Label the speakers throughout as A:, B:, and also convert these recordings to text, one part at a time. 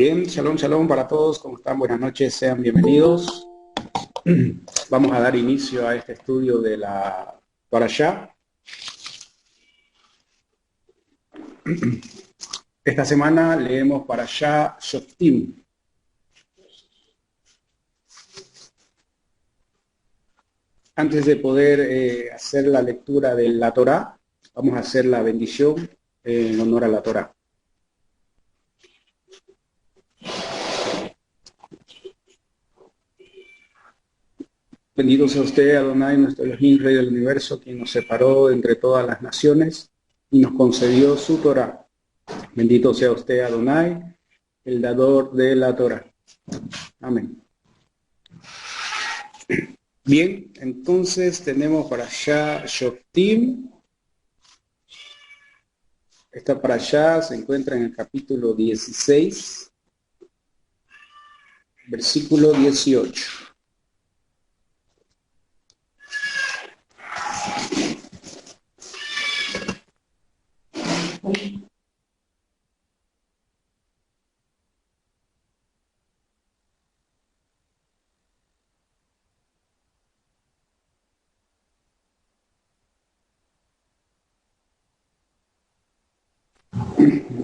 A: Bien, shalom, shalom para todos, ¿cómo están? Buenas noches, sean bienvenidos. Vamos a dar inicio a este estudio de la Parashá. Esta semana leemos Parashá Shoftim. Antes de poder hacer la lectura de la Torá, vamos a hacer la bendición en honor a la Torá. Bendito sea usted, Adonai, nuestro Elohim, Rey del Universo, quien nos separó entre todas las naciones y nos concedió su Torá. Bendito sea usted, Adonai, el dador de la Torá. Amén. Bien, entonces tenemos para allá Shoftim. Esta para allá se encuentra en el capítulo 16, versículo 18.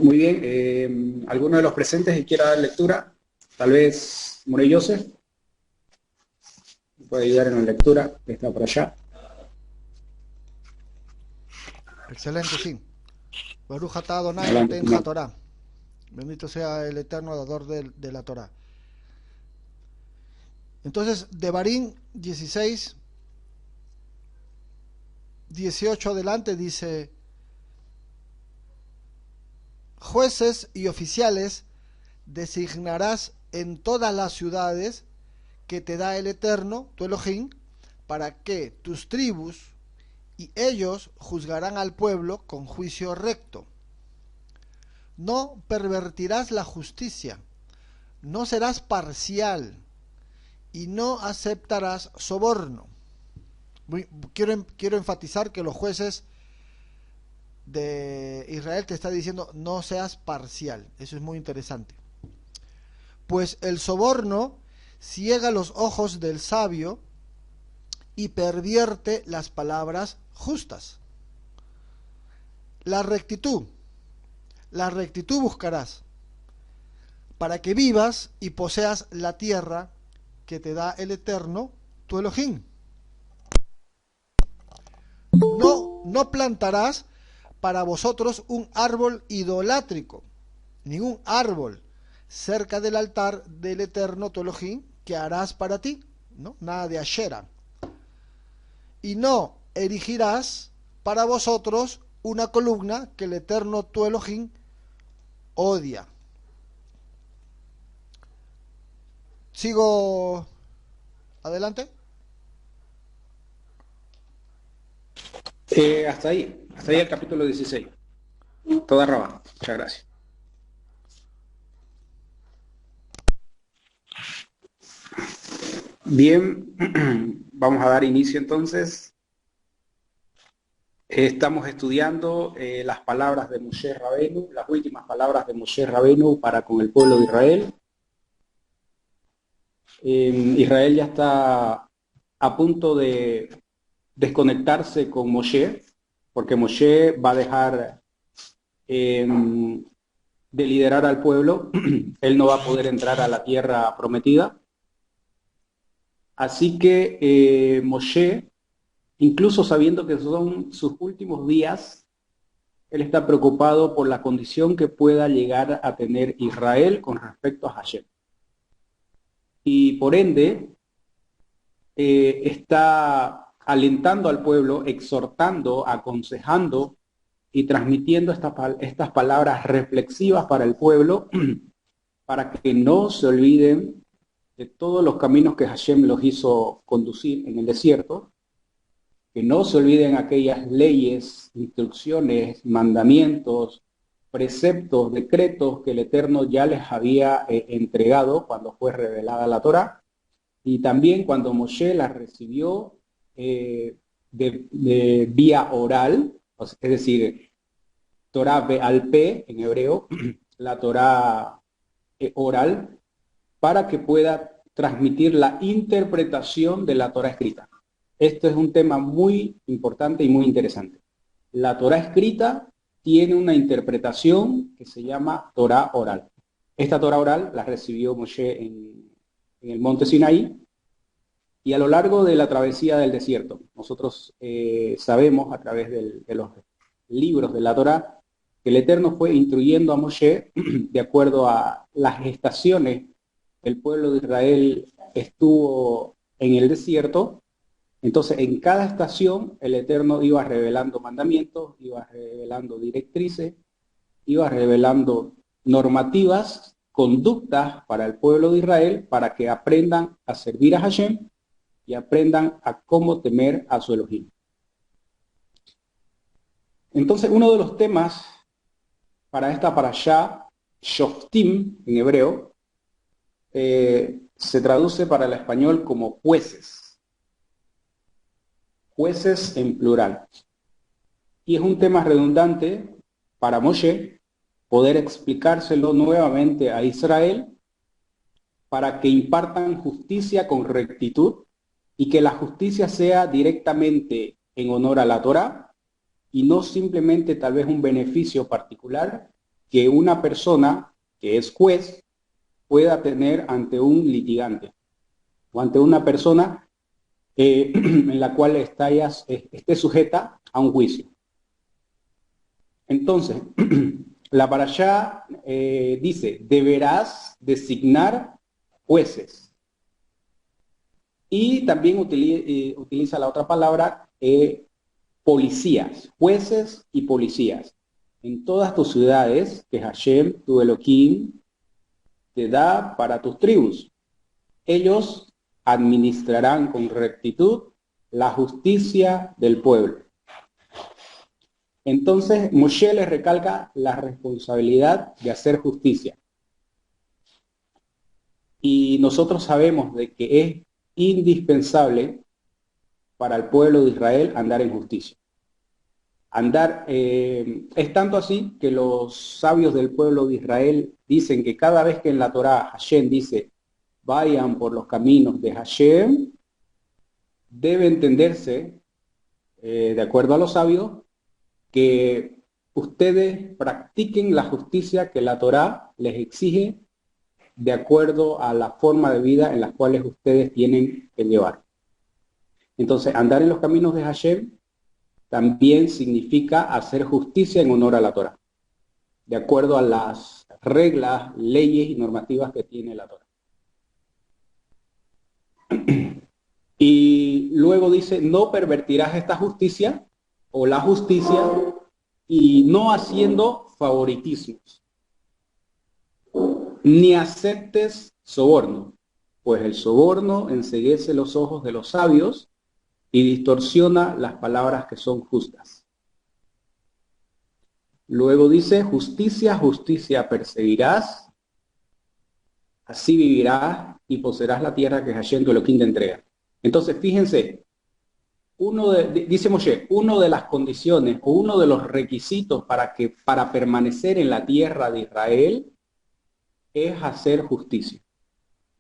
A: Muy bien, ¿alguno de los presentes que quiera dar lectura? Tal vez Morey Joseph puede ayudar en la lectura, que está por allá.
B: Excelente, sí. Baruch atah Adonai
A: Adelante,
B: noten
A: señor.
B: Torah. Bendito sea el eterno dador de la Torah. Entonces, Devarim 16, 18 adelante dice: jueces y oficiales designarás en todas las ciudades que te da el Eterno, tu Elohim, para que tus tribus y ellos juzgarán al pueblo con juicio recto. No pervertirás la justicia, no serás parcial y no aceptarás soborno. Quiero enfatizar que los jueces de Israel te está diciendo no seas parcial. Eso es muy interesante. Pues el soborno ciega los ojos del sabio y pervierte las palabras justas. La rectitud buscarás para que vivas y poseas la tierra que te da el Eterno, tu Elohim. No plantarás para vosotros un árbol idolátrico, ningún árbol cerca del altar del Eterno tu Elohim que harás para ti, ¿no? Nada de Ashera. Y no erigirás para vosotros una columna que el Eterno tu Elohim odia. ¿Sigo adelante?
A: Hasta ahí el capítulo 16. Toda Rabá. Muchas gracias. Bien, vamos a dar inicio entonces. Estamos estudiando las palabras de Moshe Rabenu, las últimas palabras de Moshe Rabenu para con el pueblo de Israel. Israel ya está a punto de desconectarse con Moshe, porque Moshe va a dejar de liderar al pueblo. Él no va a poder entrar a la tierra prometida. Así que Moshe, incluso sabiendo que son sus últimos días, él está preocupado por la condición que pueda llegar a tener Israel con respecto a Hashem. Y por ende, está alentando al pueblo, exhortando, aconsejando y transmitiendo estas palabras reflexivas para el pueblo, para que no se olviden de todos los caminos que Hashem los hizo conducir en el desierto, que no se olviden aquellas leyes, instrucciones, mandamientos, preceptos, decretos que el Eterno ya les había entregado cuando fue revelada la Torá, y también cuando Moshe las recibió de vía oral, es decir, Torá Be'al Pe en hebreo, la Torá oral para que pueda transmitir la interpretación de la Torá escrita. Esto es un tema muy importante y muy interesante. La Torá escrita tiene una interpretación que se llama Torá oral. Esta Torá oral la recibió Moshe en el monte Sinaí, y a lo largo de la travesía del desierto. Nosotros sabemos a través de los libros de la Torá que el Eterno fue instruyendo a Moshe de acuerdo a las estaciones que el pueblo de Israel estuvo en el desierto. Entonces, en cada estación, el Eterno iba revelando mandamientos, iba revelando directrices, iba revelando normativas, conductas para el pueblo de Israel, para que aprendan a servir a Hashem y aprendan a cómo temer a su Elohim. Entonces, uno de los temas para esta parashá, Shoftim, en hebreo, se traduce para el español como jueces. Jueces en plural. Y es un tema redundante para Moshe poder explicárselo nuevamente a Israel para que impartan justicia con rectitud y que la justicia sea directamente en honor a la Torá y no simplemente tal vez un beneficio particular que una persona que es juez pueda tener ante un litigante o ante una persona en la cual esté sujeta a un juicio. Entonces, la parashá dice, deberás designar jueces. Y también utiliza la otra palabra, policías, jueces y policías. En todas tus ciudades que Hashem, tu Elohim, te da para tus tribus. Ellos administrarán con rectitud la justicia del pueblo. Entonces, Moshe les recalca la responsabilidad de hacer justicia. Y nosotros sabemos de que es indispensable para el pueblo de Israel andar en justicia. Es tanto así que los sabios del pueblo de Israel dicen que cada vez que en la Torá Hashem dice vayan por los caminos de Hashem, debe entenderse, de acuerdo a los sabios, que ustedes practiquen la justicia que la Torá les exige de acuerdo a la forma de vida en las cuales ustedes tienen que llevar. Entonces, andar en los caminos de Hashem también significa hacer justicia en honor a la Torá, de acuerdo a las reglas, leyes y normativas que tiene la Torá. Y luego dice, no pervertirás esta justicia o la justicia y no haciendo favoritismos, ni aceptes soborno, pues el soborno enceguece los ojos de los sabios y distorsiona las palabras que son justas. Luego dice, justicia, justicia perseguirás, así vivirás y poseerás la tierra que Hashem tu Elohim te entrega. Entonces, fíjense, dice Moshe, una de las condiciones o uno de los requisitos para permanecer en la tierra de Israel es hacer justicia.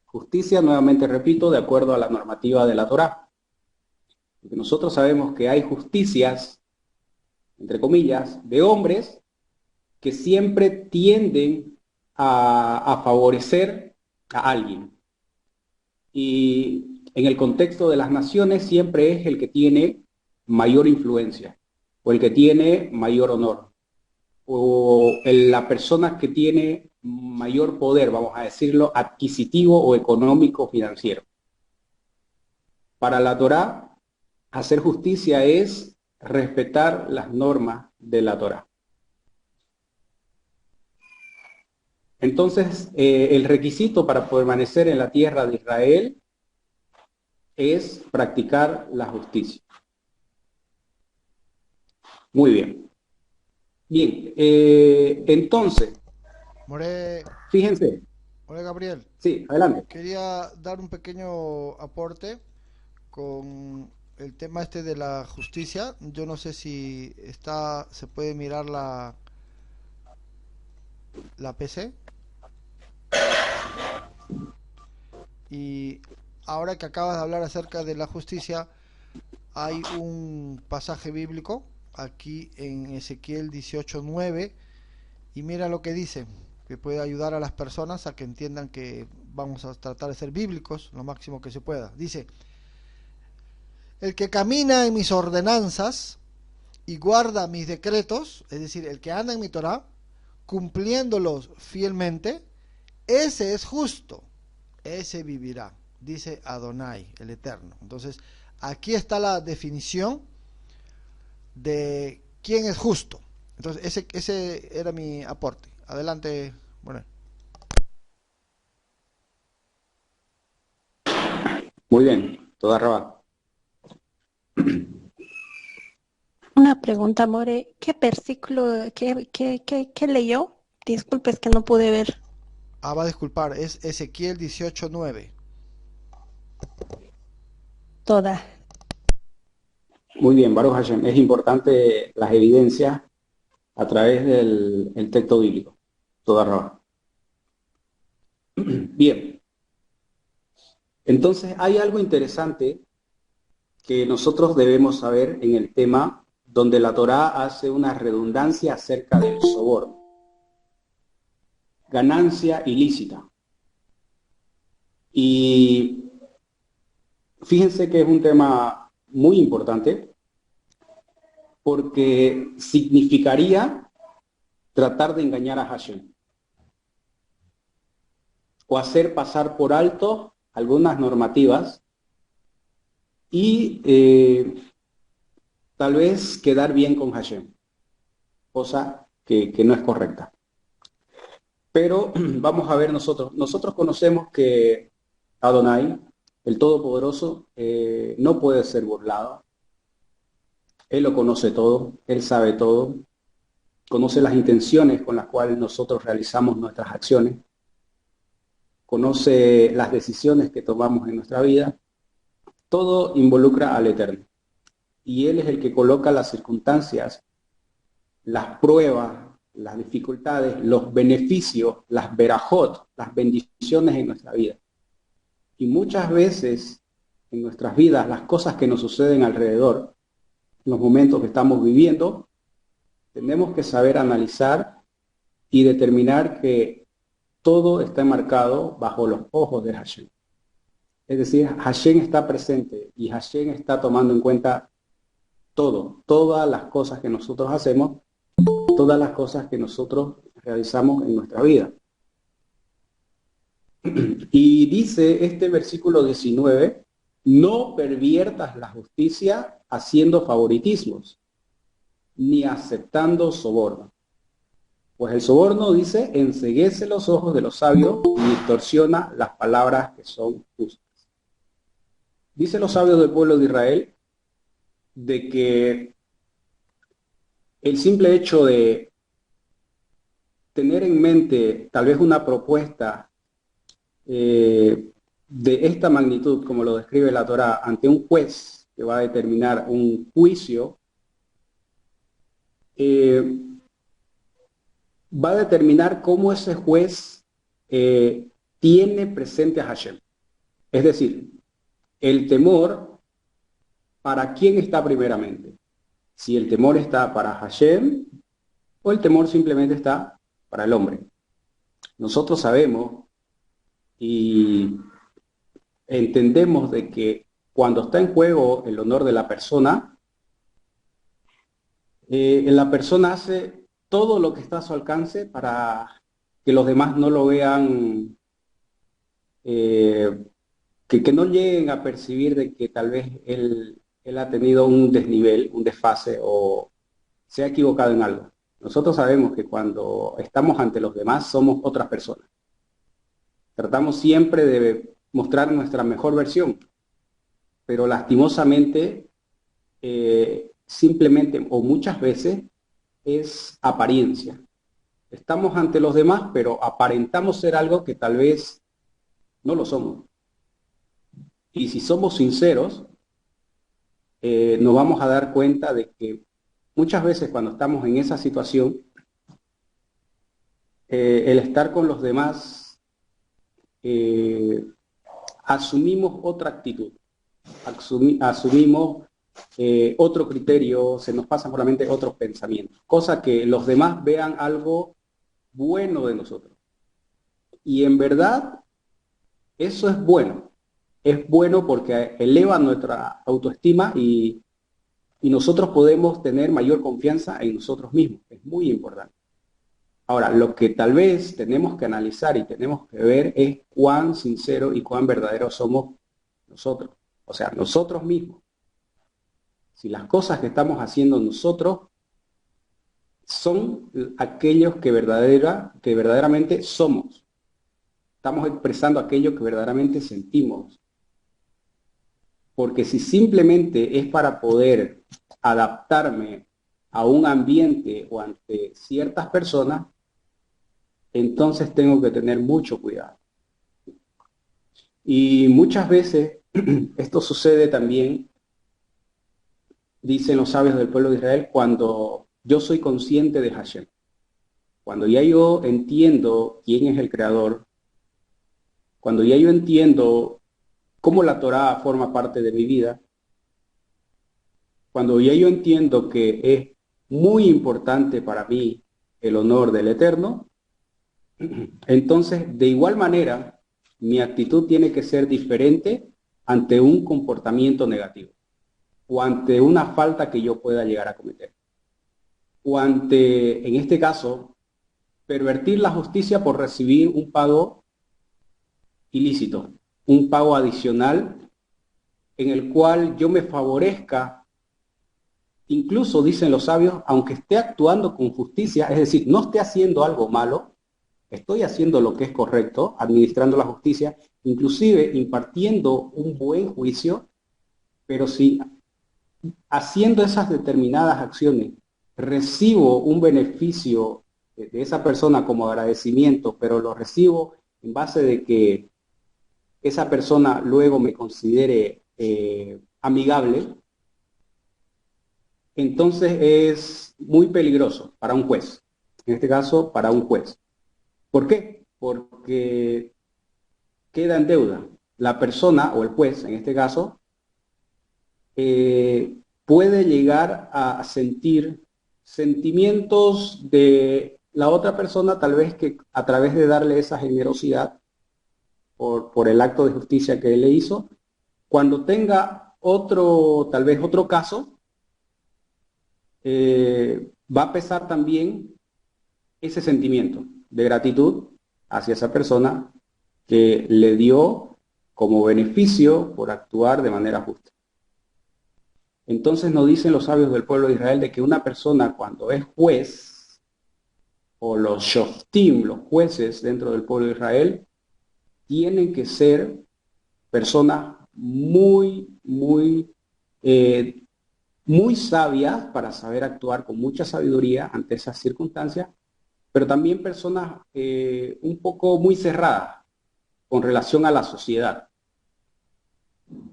A: Justicia, nuevamente repito, de acuerdo a la normativa de la Torá. Porque nosotros sabemos que hay justicias, entre comillas, de hombres que siempre tienden a favorecer a alguien. Y en el contexto de las naciones siempre es el que tiene mayor influencia o el que tiene mayor honor o la persona que tiene mayor poder, vamos a decirlo, adquisitivo o económico financiero. Para la Torá, hacer justicia es respetar las normas de la Torá. Entonces, el requisito para permanecer en la tierra de Israel es practicar la justicia. Muy bien. Bien, entonces, fíjense.
B: Hola Gabriel.
A: Sí, adelante.
B: Quería dar un pequeño aporte con el tema este de la justicia. Yo no sé si se puede mirar la PC. Y ahora que acabas de hablar acerca de la justicia, hay un pasaje bíblico aquí en Ezequiel 18:9 y mira lo que dice, que puede ayudar a las personas a que entiendan que vamos a tratar de ser bíblicos lo máximo que se pueda. Dice: el que camina en mis ordenanzas y guarda mis decretos, es decir, el que anda en mi Torah, cumpliéndolos fielmente, ese es justo, ese vivirá, dice Adonai, el Eterno. Entonces, aquí está la definición de quién es justo. Entonces, ese era mi aporte. Adelante, bueno.
A: Muy bien, toda Rabá.
C: Una pregunta, More. ¿Qué versículo, qué leyó? Disculpe, es que no pude ver
B: Va a disculpar, es Ezequiel 18:9.
C: toda.
A: Muy bien, Baruch Hashem. Es importante las evidencias a través del el texto bíblico. Toda Rabá. Bien. Entonces, hay algo interesante que nosotros debemos saber en el tema donde la Torá hace una redundancia acerca del soborno. Ganancia ilícita. Y fíjense que es un tema muy importante porque significaría tratar de engañar a Hashem o hacer pasar por alto algunas normativas y tal vez quedar bien con Hashem, cosa que no es correcta. Pero vamos a ver nosotros conocemos que Adonai, el Todopoderoso, no puede ser burlado. Él lo conoce todo, Él sabe todo, conoce las intenciones con las cuales nosotros realizamos nuestras acciones, conoce las decisiones que tomamos en nuestra vida. Todo involucra al Eterno. Y Él es el que coloca las circunstancias, las pruebas, las dificultades, los beneficios, las verajot, las bendiciones en nuestra vida. Y muchas veces en nuestras vidas, las cosas que nos suceden alrededor, en los momentos que estamos viviendo, tenemos que saber analizar y determinar que todo está enmarcado bajo los ojos de Hashem. Es decir, Hashem está presente y Hashem está tomando en cuenta todo, todas las cosas que nosotros hacemos, todas las cosas que nosotros realizamos en nuestra vida. Y dice este versículo 19, no perviertas la justicia haciendo favoritismos, ni aceptando soborno. Pues el soborno, dice, enceguece los ojos de los sabios y distorsiona las palabras que son justas. Dicen los sabios del pueblo de Israel de que el simple hecho de tener en mente tal vez una propuesta de esta magnitud, como lo describe la Torá, ante un juez que va a determinar un juicio, va a determinar cómo ese juez tiene presente a Hashem. Es decir, el temor, ¿para quién está primeramente? Si el temor está para Hashem o el temor simplemente está para el hombre. Nosotros sabemos y entendemos de que cuando está en juego el honor de la persona hace todo lo que está a su alcance para que los demás no lo vean, que no lleguen a percibir de que tal vez él ha tenido un desnivel, un desfase o se ha equivocado en algo. Nosotros sabemos que cuando estamos ante los demás somos otras personas. Tratamos siempre de mostrar nuestra mejor versión, pero lastimosamente simplemente o muchas veces es apariencia. Estamos ante los demás, pero aparentamos ser algo que tal vez no lo somos. Y si somos sinceros, nos vamos a dar cuenta de que muchas veces cuando estamos en esa situación, el estar con los demás asumimos otra actitud, asumimos otro criterio, se nos pasan por la mente otros pensamientos, cosa que los demás vean algo bueno de nosotros. Y en verdad, eso es bueno. Es bueno porque eleva nuestra autoestima y nosotros podemos tener mayor confianza en nosotros mismos. Es muy importante. Ahora, lo que tal vez tenemos que analizar y tenemos que ver es cuán sincero y cuán verdadero somos nosotros. O sea, nosotros mismos. Si las cosas que estamos haciendo nosotros son aquellos que verdaderamente somos. Estamos expresando aquello que verdaderamente sentimos. Porque si simplemente es para poder adaptarme a un ambiente o ante ciertas personas, entonces tengo que tener mucho cuidado. Y muchas veces esto sucede también, dicen los sabios del pueblo de Israel, cuando yo soy consciente de Hashem. Cuando ya yo entiendo quién es el Creador, cuando ya yo entiendo cómo la Torá forma parte de mi vida, cuando ya yo entiendo que es muy importante para mí el honor del Eterno, entonces de igual manera mi actitud tiene que ser diferente ante un comportamiento negativo o ante una falta que yo pueda llegar a cometer o ante, en este caso, pervertir la justicia por recibir un pago ilícito, un pago adicional en el cual yo me favorezca, incluso dicen los sabios, aunque esté actuando con justicia, es decir, no esté haciendo algo malo, estoy haciendo lo que es correcto, administrando la justicia, inclusive impartiendo un buen juicio, pero si haciendo esas determinadas acciones recibo un beneficio de esa persona como agradecimiento, pero lo recibo en base de que esa persona luego me considere amigable, entonces es muy peligroso para un juez. En este caso, para un juez. ¿Por qué? Porque queda en deuda. La persona o el juez, en este caso, puede llegar a sentir sentimientos de la otra persona, tal vez que a través de darle esa generosidad por el acto de justicia que él le hizo, cuando tenga otro, tal vez otro caso, va a pesar también ese sentimiento de gratitud hacia esa persona que le dio como beneficio por actuar de manera justa. Entonces nos dicen los sabios del pueblo de Israel de que una persona cuando es juez, o los shoftim, los jueces dentro del pueblo de Israel, tienen que ser personas muy sabias para saber actuar con mucha sabiduría ante esas circunstancias, pero también personas un poco muy cerradas con relación a la sociedad.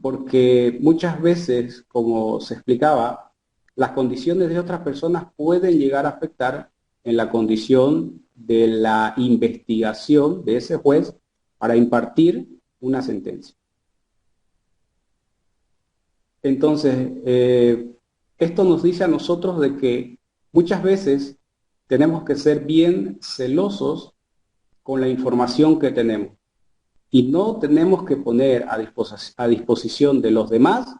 A: Porque muchas veces, como se explicaba, las condiciones de otras personas pueden llegar a afectar en la condición de la investigación de ese juez para impartir una sentencia. Entonces, esto nos dice a nosotros de que muchas veces tenemos que ser bien celosos con la información que tenemos. Y no tenemos que poner a disposición de los demás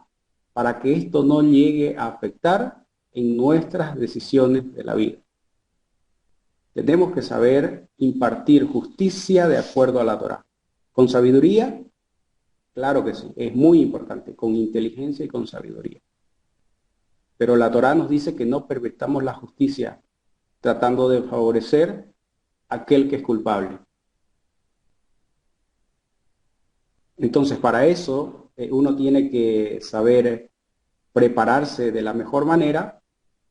A: para que esto no llegue a afectar en nuestras decisiones de la vida. Tenemos que saber impartir justicia de acuerdo a la Torá. ¿Con sabiduría? Claro que sí, es muy importante, con inteligencia y con sabiduría. Pero la Torá nos dice que no pervirtamos la justicia tratando de favorecer a aquel que es culpable. Entonces, para eso, uno tiene que saber prepararse de la mejor manera,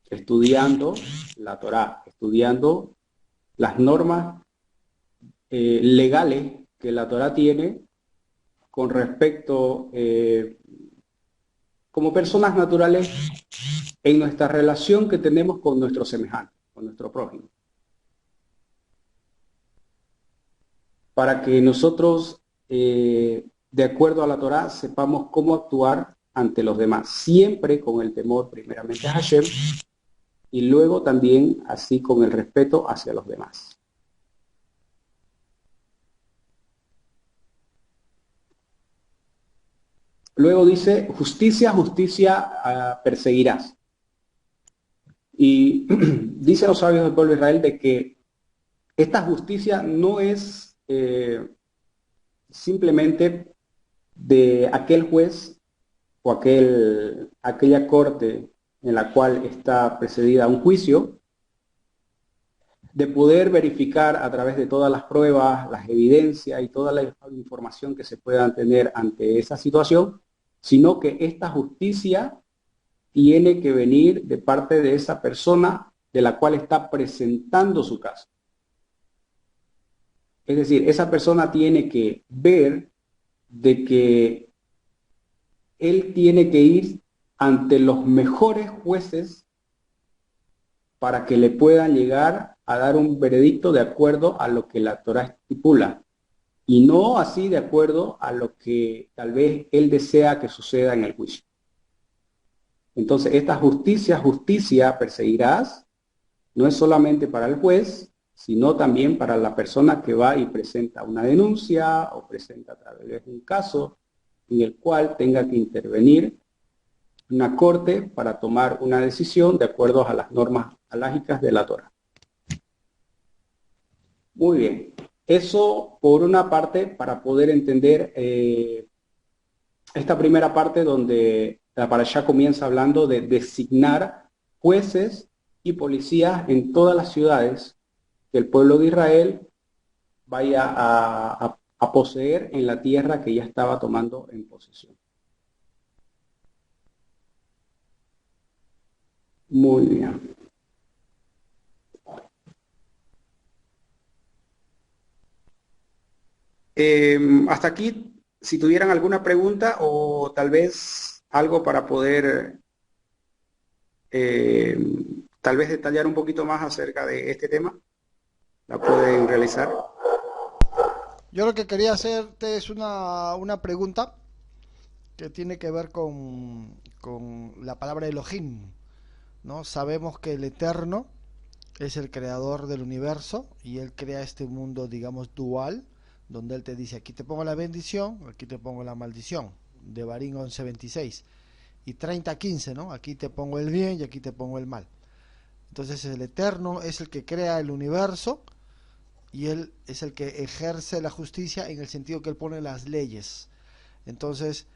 A: estudiando la Torá, estudiando las normas legales que la Torá tiene con respecto, como personas naturales, en nuestra relación que tenemos con nuestro semejante, con nuestro prójimo. Para que nosotros de acuerdo a la Torá, sepamos cómo actuar ante los demás, siempre con el temor primeramente a Hashem y luego también así con el respeto hacia los demás. Luego dice, justicia, justicia perseguirás. Y dicen los sabios del pueblo de Israel de que esta justicia no es simplemente de aquel juez o aquella corte en la cual está precedida un juicio, de poder verificar a través de todas las pruebas, las evidencias y toda la información que se puedan tener ante esa situación, sino que esta justicia tiene que venir de parte de esa persona de la cual está presentando su caso. Es decir, esa persona tiene que ver de que él tiene que ir ante los mejores jueces para que le puedan llegar a dar un veredicto de acuerdo a lo que la Torá estipula, y no así de acuerdo a lo que tal vez él desea que suceda en el juicio. Entonces, esta justicia perseguirás, no es solamente para el juez, sino también para la persona que va y presenta una denuncia o presenta a través de un caso en el cual tenga que intervenir una corte para tomar una decisión de acuerdo a las normas halágicas de la Torá. Muy bien. Eso por una parte para poder entender esta primera parte donde la parashá comienza hablando de designar jueces y policías en todas las ciudades que el pueblo de Israel vaya a poseer en la tierra que ya estaba tomando en posesión. Muy bien. Hasta aquí, si tuvieran alguna pregunta o tal vez algo para poder tal vez detallar un poquito más acerca de este tema, la pueden realizar.
B: Yo lo que quería hacerte es una pregunta que tiene que ver con la palabra Elohim, ¿no? Sabemos que el Eterno es el creador del universo y Él crea este mundo, digamos, dual, donde Él te dice, aquí te pongo la bendición, aquí te pongo la maldición, de Barín 11:26, y 30:15, ¿no? Aquí te pongo el bien y aquí te pongo el mal. Entonces el Eterno es el que crea el universo y Él es el que ejerce la justicia en el sentido que Él pone las leyes. Entonces,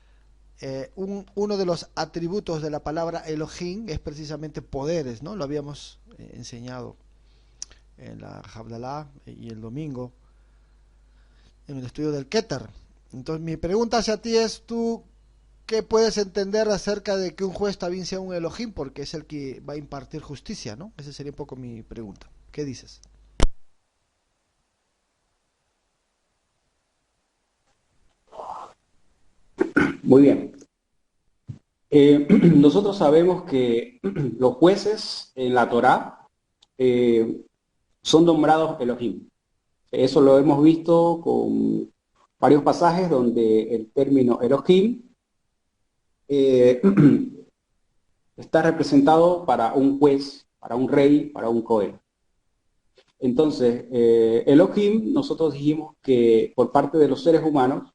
B: uno de los atributos de la palabra Elohim es precisamente poderes, ¿no? Lo habíamos enseñado en la Havdalah y el domingo en el estudio del Keter. Entonces mi pregunta hacia ti es, ¿tú qué puedes entender acerca de que un juez también sea un Elohim? Porque es el que va a impartir justicia, ¿no? Esa sería un poco mi pregunta. ¿Qué dices?
A: Muy bien. Nosotros sabemos que los jueces en la Torá son nombrados Elohim. Eso lo hemos visto con varios pasajes donde el término Elohim está representado para un juez, para un rey, para un cohen. Entonces, Elohim, nosotros dijimos que por parte de los seres humanos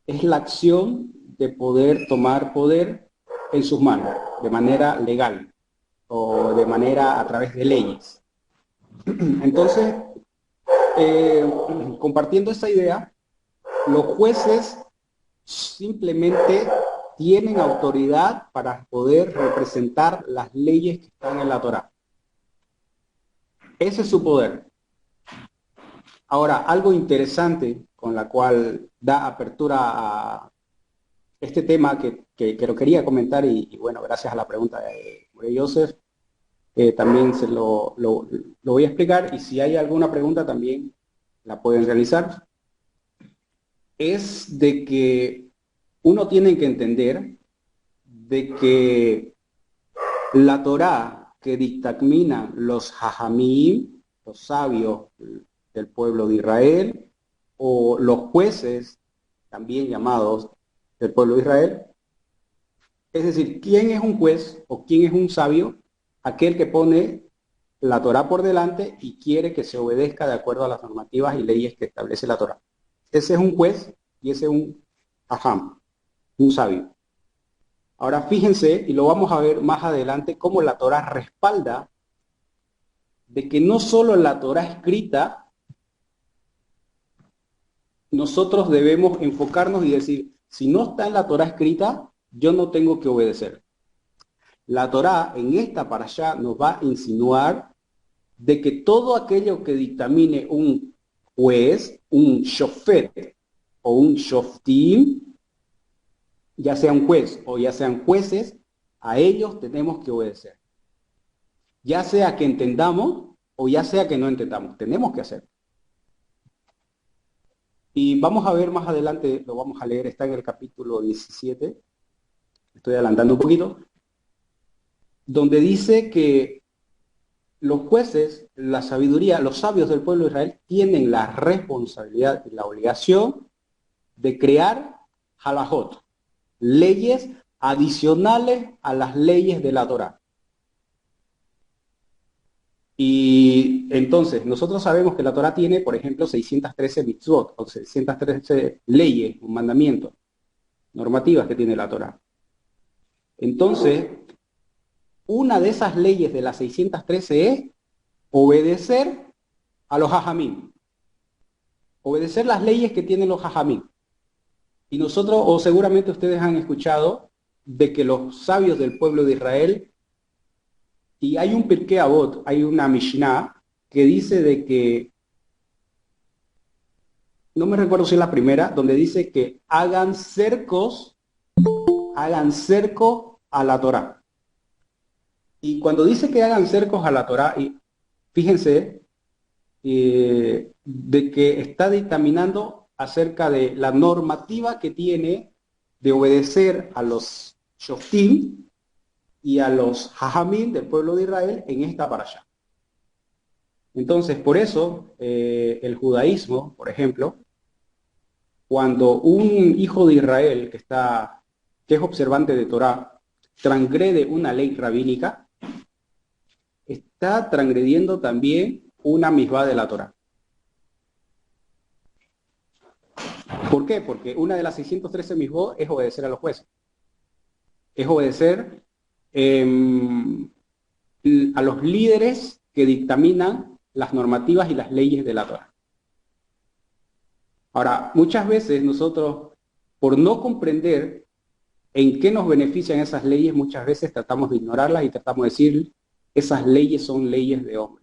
A: es la acción de poder tomar poder en sus manos, de manera legal o de manera a través de leyes. Entonces, compartiendo esta idea, los jueces simplemente tienen autoridad para poder representar las leyes que están en la Torá. Ese es su poder. Ahora, algo interesante con la cual da apertura a este tema que lo quería comentar y bueno, gracias a la pregunta de Joseph, también se lo voy a explicar y si hay alguna pregunta también la pueden realizar. Es de que uno tiene que entender de que la Torá que dictaminan los hajamim, los sabios del pueblo de Israel, o los jueces también llamados del pueblo de Israel. Es decir, ¿quién es un juez o quién es un sabio? Aquel que pone la Torá por delante y quiere que se obedezca de acuerdo a las normativas y leyes que establece la Torá. Ese es un juez y ese es un hajam, un sabio. Ahora fíjense, y lo vamos a ver más adelante, cómo la Torá respalda de que no solo en la Torá escrita nosotros debemos enfocarnos y decir, si no está en la Torá escrita, yo no tengo que obedecer. La Torá en esta parashá nos va a insinuar de que todo aquello que dictamine un juez, un shofet o un shoftim, ya sea un juez o ya sean jueces, a ellos tenemos que obedecer. Ya sea que entendamos o ya sea que no entendamos, tenemos que hacer. Y vamos a ver más adelante, lo vamos a leer, está en el capítulo 17, estoy adelantando un poquito, donde dice que los jueces, la sabiduría, los sabios del pueblo de Israel tienen la responsabilidad y la obligación de crear halajot, leyes adicionales a las leyes de la Torá. Y entonces, nosotros sabemos que la Torá tiene, por ejemplo, 613 mitzvot, o 613 leyes, mandamientos, normativas que tiene la Torá. Entonces, una de esas leyes de las 613 es obedecer a los hajamim. Obedecer las leyes que tienen los hajamim. Y nosotros, o seguramente ustedes han escuchado, de que los sabios del pueblo de Israel, y hay un Pirkei Avot, hay una Mishnah, que dice de que, no me recuerdo si es la primera, donde dice que hagan cerco a la Torá. Y cuando dice que hagan cercos a la Torá, y fíjense de que está dictaminando acerca de la normativa que tiene de obedecer a los shoftim y a los hajamim del pueblo de Israel en esta parashá. Entonces, por eso, el judaísmo, por ejemplo, cuando un hijo de Israel que es observante de Torá, transgrede una ley rabínica, está transgrediendo también una misbah de la Torá. ¿Por qué? Porque una de las 613 misbot es obedecer a los jueces. Es obedecer a los líderes que dictaminan las normativas y las leyes de la Torá. Ahora, muchas veces nosotros, por no comprender en qué nos benefician esas leyes, muchas veces tratamos de ignorarlas y tratamos de decir, esas leyes son leyes de hombres.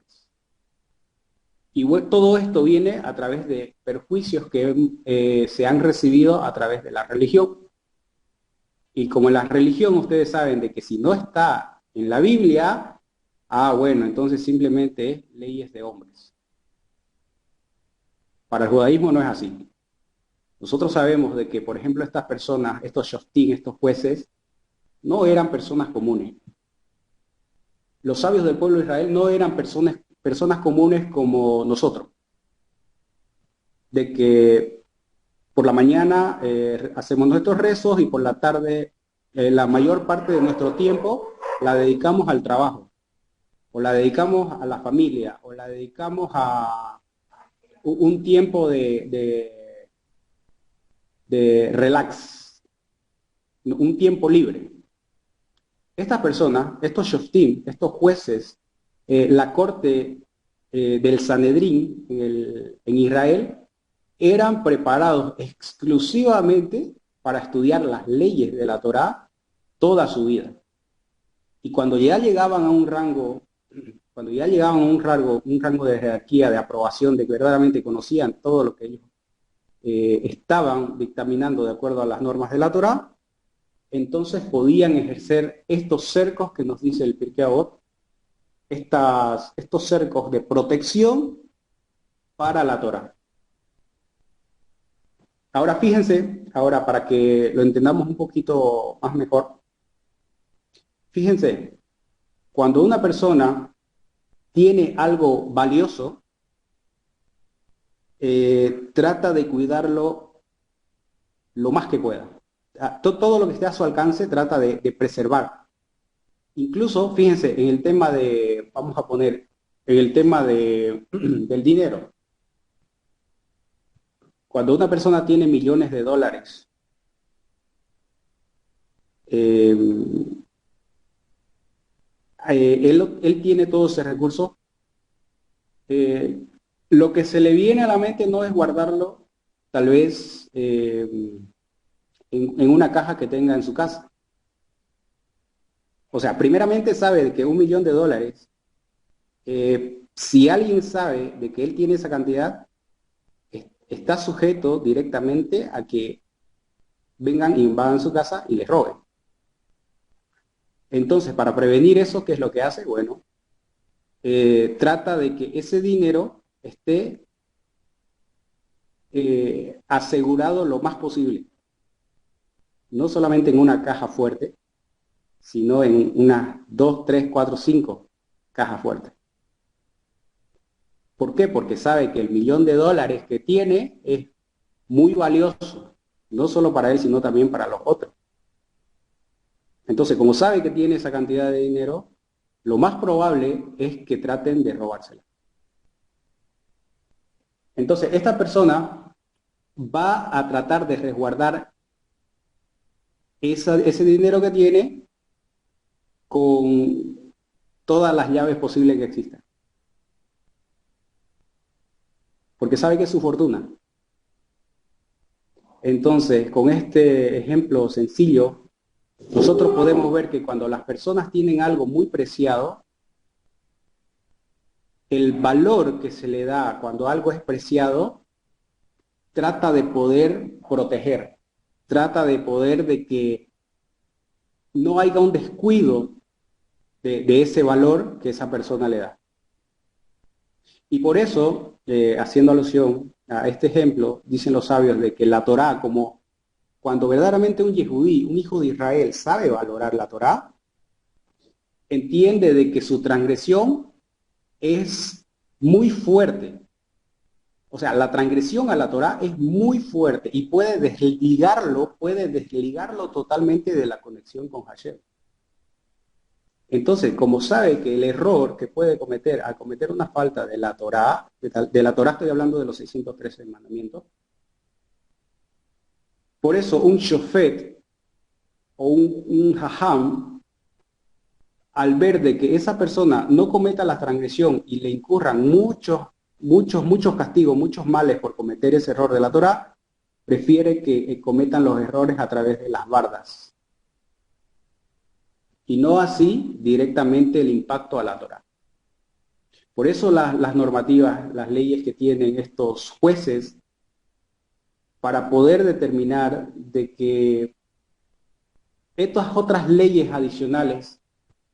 A: Y todo esto viene a través de perjuicios que se han recibido a través de la religión. Y como en la religión ustedes saben de que si no está en la Biblia, bueno, entonces simplemente es leyes de hombres. Para el judaísmo no es así. Nosotros sabemos de que, por ejemplo, estas personas, estos shoftim, estos jueces, no eran personas comunes. Los sabios del pueblo de Israel no eran personas comunes como nosotros. De que por la mañana hacemos nuestros rezos y por la tarde la mayor parte de nuestro tiempo la dedicamos al trabajo, o la dedicamos a la familia, o la dedicamos a un tiempo de relax, un tiempo libre. Estas personas, estos shoftim, estos jueces, la corte del Sanedrín en Israel, eran preparados exclusivamente para estudiar las leyes de la Torá toda su vida. Y cuando ya llegaban a un rango, un rango de jerarquía, de aprobación, de que verdaderamente conocían todo lo que ellos estaban dictaminando de acuerdo a las normas de la Torá, entonces podían ejercer estos cercos que nos dice el Pirkei Avot, estos cercos de protección para la Torá. Ahora fíjense, para que lo entendamos un poquito más mejor, fíjense, cuando una persona tiene algo valioso, trata de cuidarlo lo más que pueda. Todo lo que esté a su alcance trata de preservar. Incluso, fíjense, en el tema de, vamos a poner, en el tema del dinero. Cuando una persona tiene millones de dólares, él tiene todo ese recurso. Lo que se le viene a la mente no es guardarlo, tal vez en una caja que tenga en su casa. O sea, primeramente sabe de que $1.000.000, si alguien sabe de que él tiene esa cantidad, está sujeto directamente a que vengan y invadan su casa y les roben. Entonces, para prevenir eso, ¿qué es lo que hace? Bueno, trata de que ese dinero esté asegurado lo más posible. No solamente en una caja fuerte, sino en unas 2, 3, 4, 5 cajas fuertes. ¿Por qué? Porque sabe que el $1.000.000 que tiene es muy valioso, no solo para él, sino también para los otros. Entonces, como sabe que tiene esa cantidad de dinero, lo más probable es que traten de robársela. Entonces, esta persona va a tratar de resguardar ese dinero que tiene con todas las llaves posibles que existan. Porque sabe que es su fortuna. Entonces, con este ejemplo sencillo, nosotros podemos ver que cuando las personas tienen algo muy preciado, el valor que se le da cuando algo es preciado, trata de poder proteger, trata de poder de que no haya un descuido de ese valor que esa persona le da. Y por eso, haciendo alusión a este ejemplo, dicen los sabios de que la Torá, como cuando verdaderamente un yehudí, un hijo de Israel, sabe valorar la Torá, entiende de que su transgresión es muy fuerte. O sea, la transgresión a la Torá es muy fuerte y puede desligarlo totalmente de la conexión con Hashem. Entonces, como sabe que el error que puede cometer al cometer una falta de la Torá, de la Torá estoy hablando de los 613 mandamientos, por eso un shofet o un jajam, al ver de que esa persona no cometa la transgresión y le incurran muchos castigos, muchos males por cometer ese error de la Torá, prefiere que cometan los errores a través de las bardas. Y no así directamente el impacto a la Torá. Por eso las normativas, las leyes que tienen estos jueces, para poder determinar de que estas otras leyes adicionales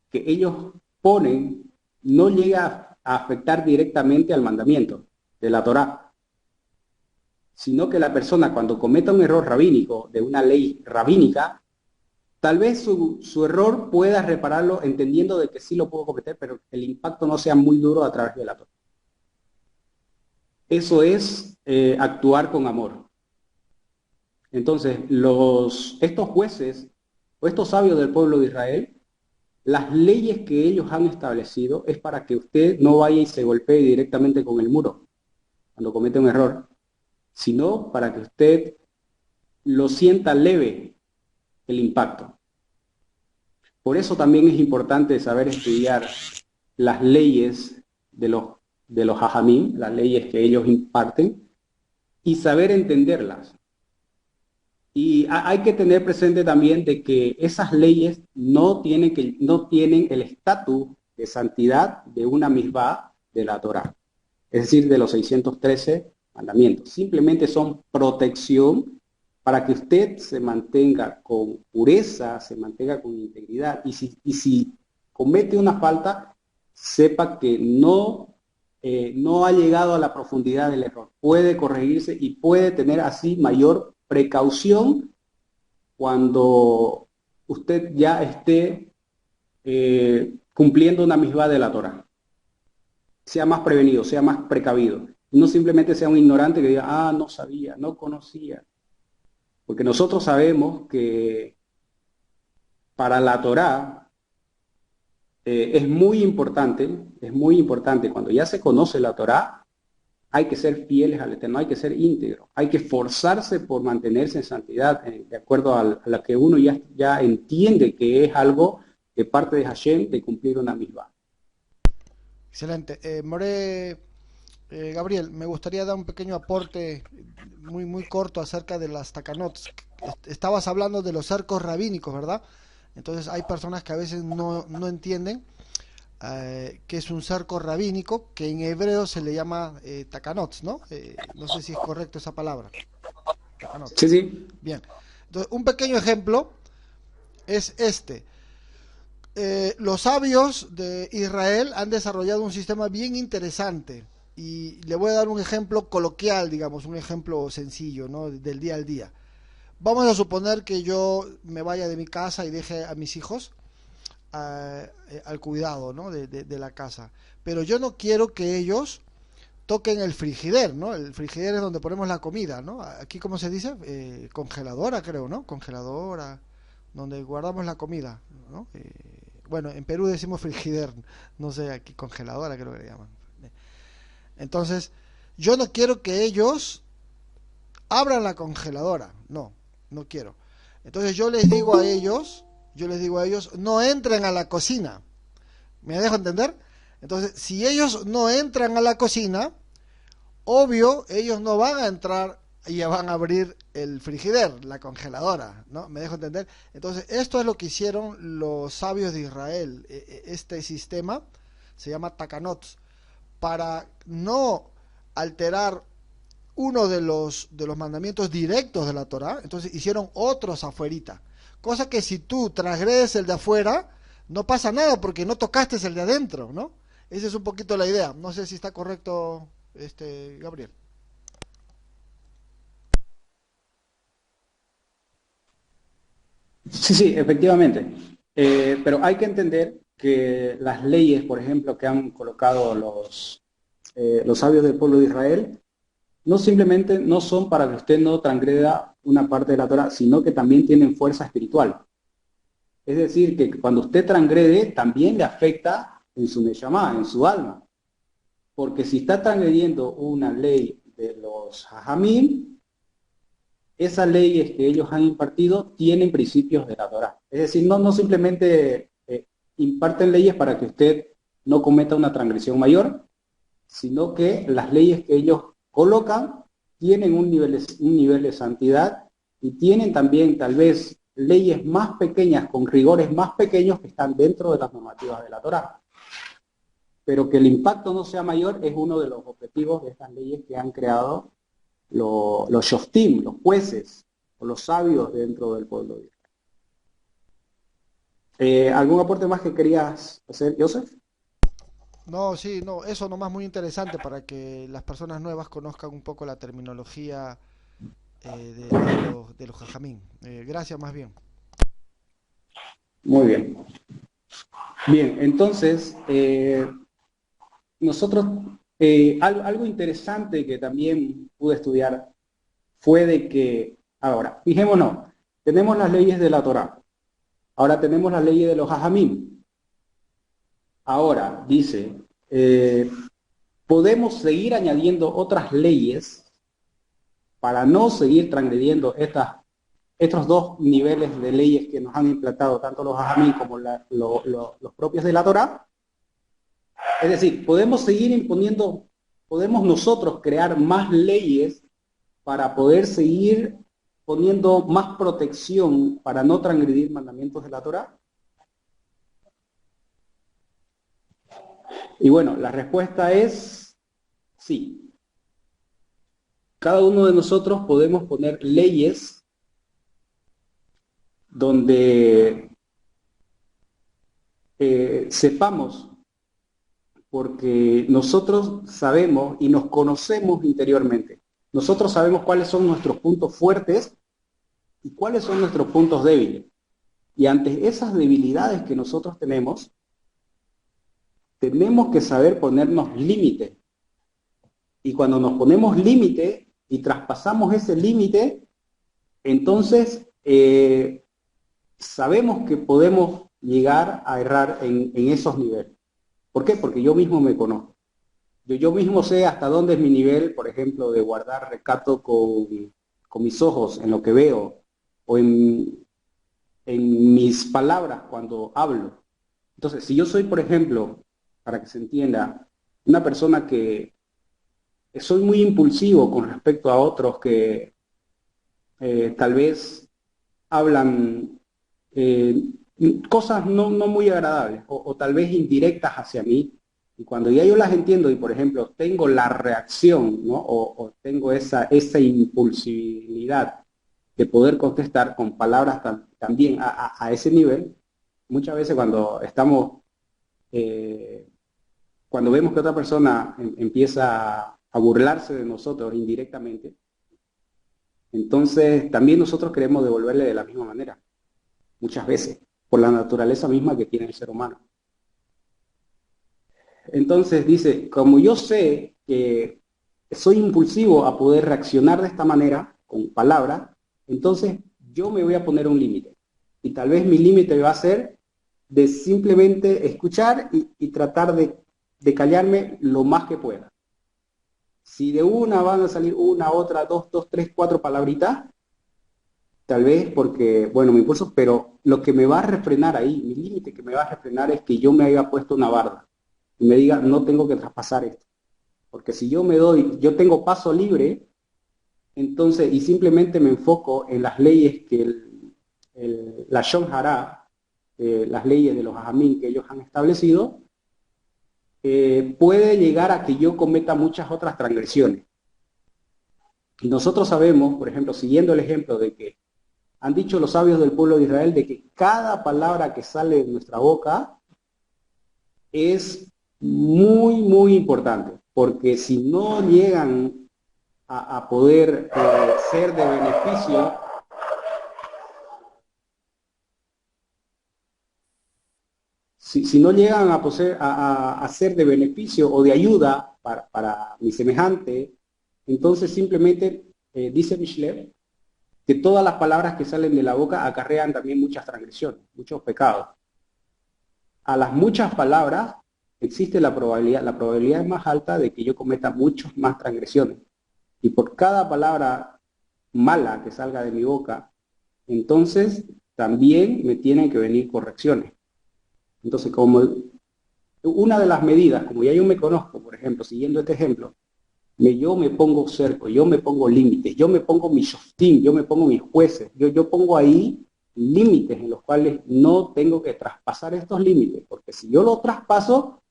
A: que ellos ponen no llega a afectar directamente al mandamiento de la Torá, sino que la persona cuando cometa un error rabínico de una ley rabínica, tal vez su error pueda repararlo entendiendo de que sí lo puedo cometer, pero el impacto no sea muy duro a través de la Torá. Eso es actuar con amor. Entonces, estos jueces o estos sabios del pueblo de Israel, las leyes que ellos han establecido es para que usted no vaya y se golpee directamente con el muro cuando comete un error, sino para que usted lo sienta leve el impacto. Por eso también es importante saber estudiar las leyes de los hajamim, las leyes que ellos imparten, y saber entenderlas. Y hay que tener presente también de que esas leyes no tienen el estatus de santidad de una misbah de la Torá, es decir, de los 613 mandamientos. Simplemente son protección para que usted se mantenga con pureza, se mantenga con integridad. Y si comete una falta, sepa que no ha llegado a la profundidad del error. Puede corregirse y puede tener así mayor precaución cuando usted ya esté cumpliendo una misbah de la Torá. Sea más prevenido, sea más precavido. No simplemente sea un ignorante que diga, no sabía, no conocía. Porque nosotros sabemos que para la Torá es muy importante, cuando ya se conoce la Torá, hay que ser fieles al Eterno, hay que ser íntegro, hay que esforzarse por mantenerse en santidad, de acuerdo a la que uno ya entiende que es algo de parte de Hashem de cumplir una misma.
B: Excelente. More, Gabriel, me gustaría dar un pequeño aporte muy corto acerca de las takanots. Estabas hablando de los cercos rabínicos, ¿verdad? Entonces hay personas que a veces no entienden que es un cerco rabínico, que en hebreo se le llama takanots, ¿no? No sé si es correcto esa palabra. Takanots.
A: Sí, sí.
B: Bien. Entonces, un pequeño ejemplo es este. Los sabios de Israel han desarrollado un sistema bien interesante y le voy a dar un ejemplo coloquial, digamos, un ejemplo sencillo, ¿no? Del día al día. Vamos a suponer que yo me vaya de mi casa y deje a mis hijos al cuidado, ¿no? de la casa, pero yo no quiero que ellos toquen el frigider, ¿no? El frigider es donde ponemos la comida, ¿no? Aquí, ¿cómo se dice? Congeladora, creo, ¿no? Congeladora, donde guardamos la comida, ¿no? Bueno, en Perú decimos frigider, no sé, aquí congeladora creo que le llaman. Entonces, yo no quiero que ellos abran la congeladora, no quiero. Entonces yo les digo a ellos, no entren a la cocina. ¿Me dejo entender? Entonces, si ellos no entran a la cocina, obvio, ellos no van a entrar y ya van a abrir el frigider, la congeladora, ¿no? ¿Me dejo entender? Entonces, esto es lo que hicieron los sabios de Israel. Este sistema se llama Takanot, para no alterar uno de los mandamientos directos de la Torah, entonces hicieron otros afuerita. Cosa que si tú transgredes el de afuera, no pasa nada porque no tocaste el de adentro, ¿no? Esa es un poquito la idea. No sé si está correcto, Gabriel.
A: Sí, sí, efectivamente. Pero hay que entender que las leyes, por ejemplo, que han colocado los sabios del pueblo de Israel, no simplemente no son para que usted no transgreda una parte de la Torah, sino que también tienen fuerza espiritual. Es decir, que cuando usted transgrede, también le afecta en su neshama, en su alma. Porque si está transgrediendo una ley de los hajamim, esas leyes que ellos han impartido tienen principios de la Torah. Es decir, no simplemente imparten leyes para que usted no cometa una transgresión mayor, sino que las leyes que ellos colocan tienen un nivel de santidad y tienen también tal vez leyes más pequeñas, con rigores más pequeños que están dentro de las normativas de la Torah. Pero que el impacto no sea mayor es uno de los objetivos de estas leyes que han creado los shoftim, los jueces o los sabios dentro del pueblo de Israel. ¿Algún aporte más que querías hacer, Joseph?
B: No, sí, no, eso nomás muy interesante para que las personas nuevas conozcan un poco la terminología de los jajamín. Gracias, más bien.
A: Muy bien. Bien, entonces, nosotros, algo interesante que también pude estudiar fue de que, ahora, fijémonos, tenemos las leyes de la Torá, ahora tenemos las leyes de los hajamim. Ahora, dice, podemos seguir añadiendo otras leyes para no seguir transgrediendo estos dos niveles de leyes que nos han implantado tanto los hajamim como los propios de la Torá. Es decir, podemos seguir imponiendo, podemos nosotros crear más leyes para poder seguir poniendo más protección para no transgredir mandamientos de la Torá. Y bueno, la respuesta es sí. Cada uno de nosotros podemos poner leyes donde sepamos, porque nosotros sabemos y nos conocemos interiormente. Nosotros sabemos cuáles son nuestros puntos fuertes y cuáles son nuestros puntos débiles. Y ante esas debilidades que nosotros tenemos que saber ponernos límites. Y cuando nos ponemos límite y traspasamos ese límite, Entonces, sabemos que podemos llegar a errar en esos niveles. ¿Por qué? Porque yo mismo me conozco. Yo mismo sé hasta dónde es mi nivel, por ejemplo, de guardar recato con mis ojos, en lo que veo, o en mis palabras cuando hablo. Entonces, si yo soy, por ejemplo, para que se entienda, una persona que soy muy impulsivo con respecto a otros que tal vez hablan cosas no muy agradables o tal vez indirectas hacia mí, y cuando ya yo las entiendo y, por ejemplo, tengo la reacción, ¿no? o tengo esa impulsibilidad de poder contestar con palabras también a ese nivel, muchas veces cuando estamos, cuando vemos que otra persona empieza a burlarse de nosotros indirectamente, entonces también nosotros queremos devolverle de la misma manera, muchas veces, por la naturaleza misma que tiene el ser humano. Entonces dice, como yo sé que soy impulsivo a poder reaccionar de esta manera, con palabras, entonces yo me voy a poner un límite. Y tal vez mi límite va a ser de simplemente escuchar y tratar de callarme lo más que pueda. Si de una van a salir una, otra, dos, tres, cuatro palabritas, tal vez porque, bueno, me impulso, pero lo que me va a refrenar ahí, mi límite que me va a refrenar es que yo me haya puesto una barda y me diga, no tengo que traspasar esto. Porque si yo me doy, yo tengo paso libre, entonces, y simplemente me enfoco en las leyes que la Shon Hara, las leyes de los Ajamín que ellos han establecido, puede llegar a que yo cometa muchas otras transgresiones. Y nosotros sabemos, por ejemplo, siguiendo el ejemplo de que han dicho los sabios del pueblo de Israel, de que cada palabra que sale de nuestra boca es muy importante, porque si no llegan a poder ser de beneficio, si no llegan a ser de beneficio o de ayuda para mi semejante, entonces simplemente, dice Michelet, que todas las palabras que salen de la boca acarrean también muchas transgresiones, muchos pecados. A las muchas palabras existe la probabilidad es más alta de que yo cometa muchas más transgresiones. Y por cada palabra mala que salga de mi boca, entonces también me tienen que venir correcciones. Entonces, como una de las medidas, como ya yo me conozco, por ejemplo, siguiendo este ejemplo, yo me pongo cerco, yo me pongo límites, yo me pongo mis shoftim, yo me pongo mis jueces, yo pongo ahí límites en los cuales no tengo que traspasar estos límites, porque si yo lo traspaso,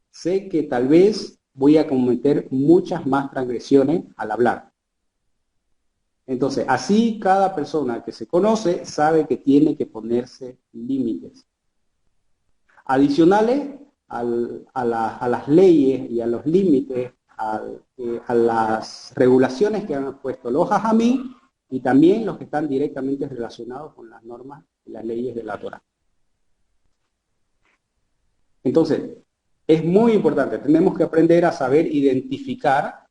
A: sé que tal vez voy a cometer muchas más transgresiones al hablar. Entonces, así cada persona que se conoce sabe que tiene que ponerse límites adicionales a las leyes y a los límites, a las regulaciones que han puesto los hajamí y también los que están directamente relacionados con las normas y las leyes de la Torá. Entonces, es muy importante, tenemos que aprender a saber identificar,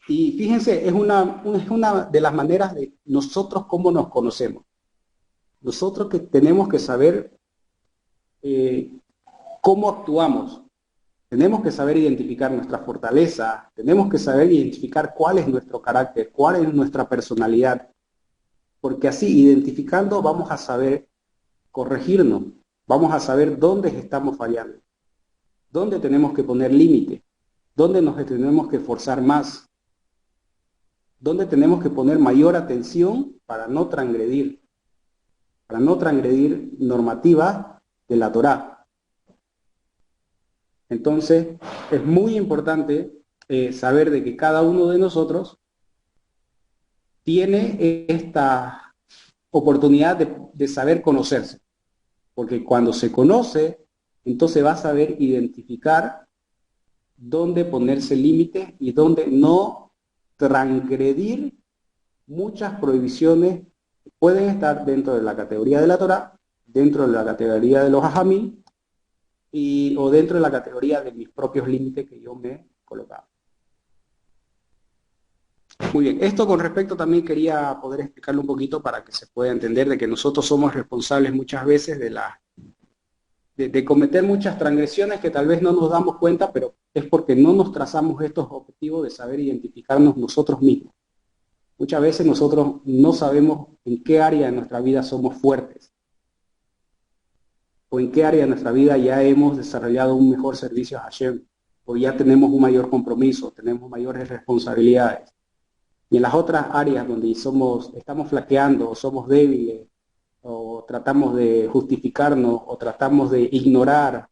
A: y fíjense, es una de las maneras de nosotros cómo nos conocemos. Nosotros que tenemos que saber cómo actuamos. Tenemos que saber identificar nuestra fortaleza, tenemos que saber identificar cuál es nuestro carácter, cuál es nuestra personalidad, porque así, identificando, vamos a saber corregirnos, vamos a saber dónde estamos fallando, dónde tenemos que poner límite, dónde nos tenemos que esforzar más, dónde tenemos que poner mayor atención para no transgredir normativas de la Torá. Entonces, es muy importante saber de que cada uno de nosotros tiene esta oportunidad de saber conocerse, porque cuando se conoce, entonces va a saber identificar dónde ponerse límites y dónde no transgredir muchas prohibiciones que pueden estar dentro de la categoría de la Torá, dentro de la categoría de los hajamí, o dentro de la categoría de mis propios límites que yo me he colocado. Muy bien, esto con respecto también quería poder explicarlo un poquito para que se pueda entender de que nosotros somos responsables muchas veces de cometer muchas transgresiones que tal vez no nos damos cuenta, pero es porque no nos trazamos estos objetivos de saber identificarnos nosotros mismos. Muchas veces nosotros no sabemos en qué área de nuestra vida somos fuertes o en qué área de nuestra vida ya hemos desarrollado un mejor servicio a Hashem o ya tenemos un mayor compromiso, tenemos mayores responsabilidades. Y en las otras áreas donde estamos flaqueando o somos débiles o tratamos de justificarnos o tratamos de ignorar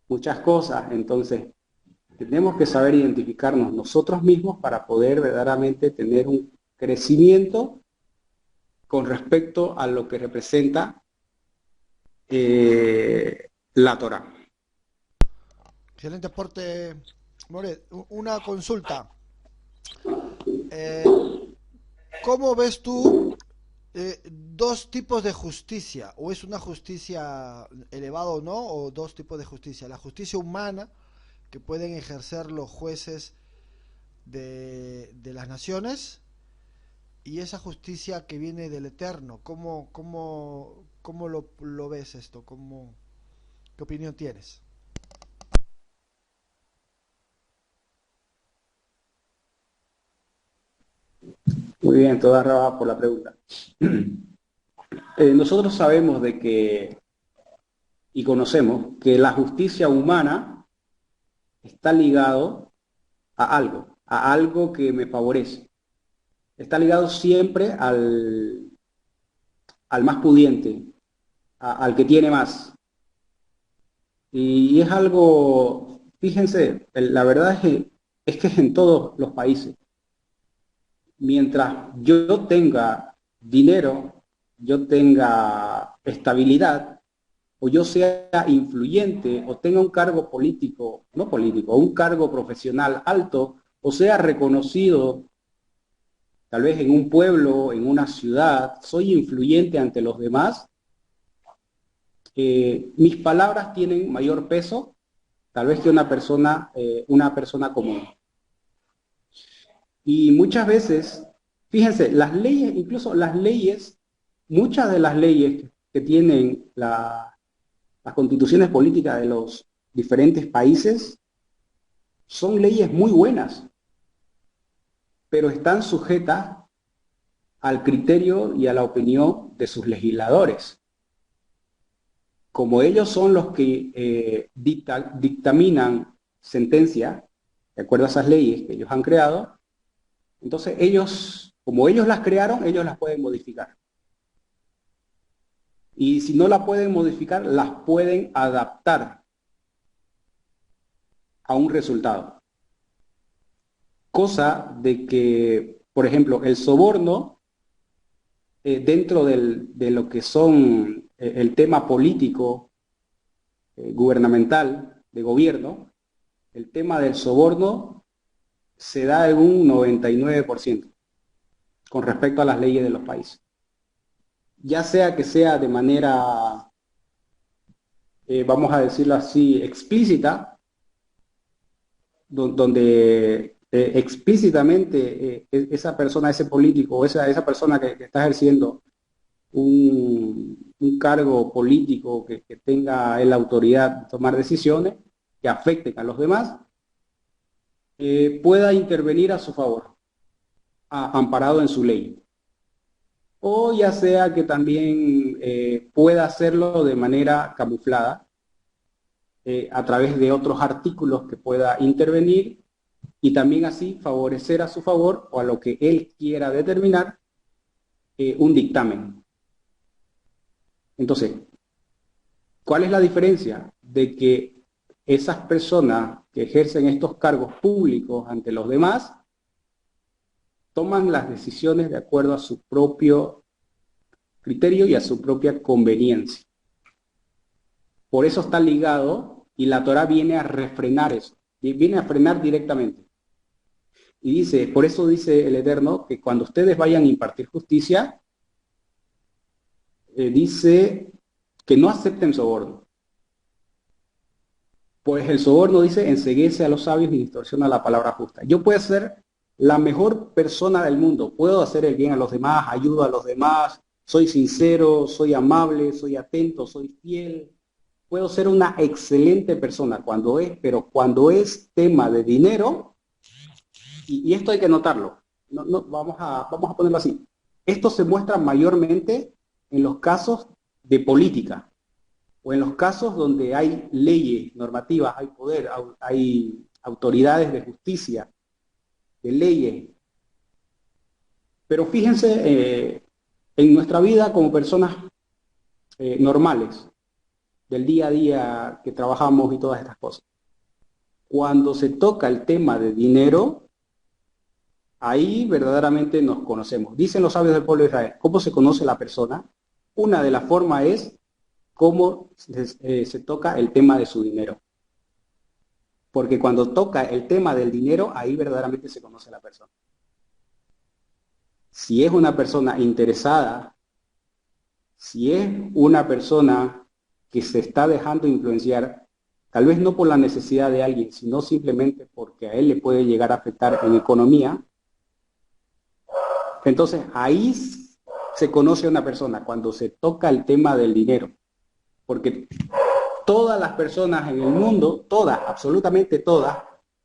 A: muchas cosas, entonces tenemos que saber identificarnos nosotros mismos para poder verdaderamente tener un crecimiento con respecto a lo que representa la Torah.
B: Excelente aporte, More. Una consulta. Eh, ¿Cómo ves tú dos tipos de justicia? ¿O es una justicia elevada o no? ¿O dos tipos de justicia? La justicia humana que pueden ejercer los jueces de las naciones y esa justicia que viene del Eterno. ¿Cómo lo ves esto? ¿Qué opinión tienes?
A: Muy bien, toda Rabá por la pregunta. Nosotros sabemos de que y conocemos que la justicia humana está ligado a algo que me favorece. Está ligado siempre al más pudiente, al que tiene más. Y es algo, fíjense, la verdad es que es en todos los países. Mientras yo tenga dinero, yo tenga estabilidad, o yo sea influyente, o tenga un cargo político, no político, un cargo profesional alto, o sea reconocido, tal vez en un pueblo, en una ciudad, soy influyente ante los demás, mis palabras tienen mayor peso, tal vez que una persona común. Y muchas veces, fíjense, las leyes, incluso las leyes, muchas de las leyes que tienen las constituciones políticas de los diferentes países son leyes muy buenas, pero están sujetas al criterio y a la opinión de sus legisladores. Como ellos son los que dictaminan sentencia, de acuerdo a esas leyes que ellos han creado, entonces ellos, como ellos las crearon, ellos las pueden modificar. Y si no la pueden modificar, las pueden adaptar a un resultado. Cosa de que, por ejemplo, el soborno, dentro de lo que son el tema político, gubernamental, de gobierno, el tema del soborno se da en un 99% con respecto a las leyes de los países. Ya sea que sea de manera, vamos a decirlo así, explícita, donde explícitamente esa persona, ese político o esa persona que está ejerciendo un cargo político que tenga la autoridad de tomar decisiones que afecten a los demás, pueda intervenir a su favor, amparado en su ley. O ya sea que también pueda hacerlo de manera camuflada, a través de otros artículos que pueda intervenir y también así favorecer a su favor o a lo que él quiera determinar un dictamen. Entonces, ¿cuál es la diferencia? De que esas personas que ejercen estos cargos públicos ante los demás toman las decisiones de acuerdo a su propio criterio y a su propia conveniencia. Por eso está ligado y la Torah viene a refrenar eso, y viene a frenar directamente. Y dice, por eso dice el Eterno que cuando ustedes vayan a impartir justicia, dice que no acepten soborno. Pues el soborno dice enceguece a los sabios y distorsiona la palabra justa. Yo puedo ser la mejor persona del mundo, puedo hacer el bien a los demás, ayudo a los demás, soy sincero, soy amable, soy atento, soy fiel, puedo ser una excelente persona pero cuando es tema de dinero, y esto hay que notarlo, vamos a ponerlo así, esto se muestra mayormente en los casos de política, o en los casos donde hay leyes, normativas, hay poder, hay autoridades de justicia, de leyes. Pero fíjense en nuestra vida como personas normales, del día a día que trabajamos y todas estas cosas. Cuando se toca el tema de dinero, ahí verdaderamente nos conocemos. Dicen los sabios del pueblo de Israel, ¿cómo se conoce la persona? Una de las formas es cómo se toca el tema de su dinero. Porque cuando toca el tema del dinero, ahí verdaderamente se conoce la persona. Si es una persona interesada, si es una persona que se está dejando influenciar, tal vez no por la necesidad de alguien, sino simplemente porque a él le puede llegar a afectar en economía, entonces ahí se conoce a una persona, cuando se toca el tema del dinero. Porque todas las personas en el mundo, todas, absolutamente todas,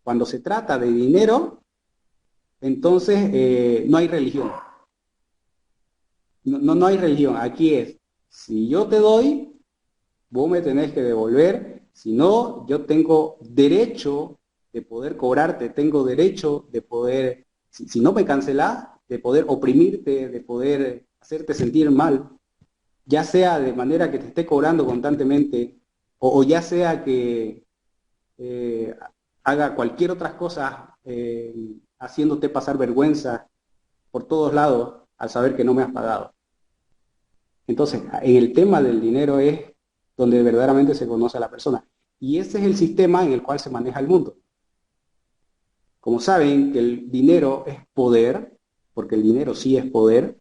A: cuando se trata de dinero, entonces no hay religión. No hay religión. Aquí es, si yo te doy, vos me tenés que devolver, si no, yo tengo derecho de poder cobrarte, tengo derecho de poder, si no me cancelás, de poder oprimirte, de poder hacerte sentir mal, ya sea de manera que te esté cobrando constantemente, o ya sea que haga cualquier otra cosa haciéndote pasar vergüenza por todos lados al saber que no me has pagado. Entonces, en el tema del dinero es donde verdaderamente se conoce a la persona. Y ese es el sistema en el cual se maneja el mundo. Como saben que el dinero es poder, porque el dinero sí es poder,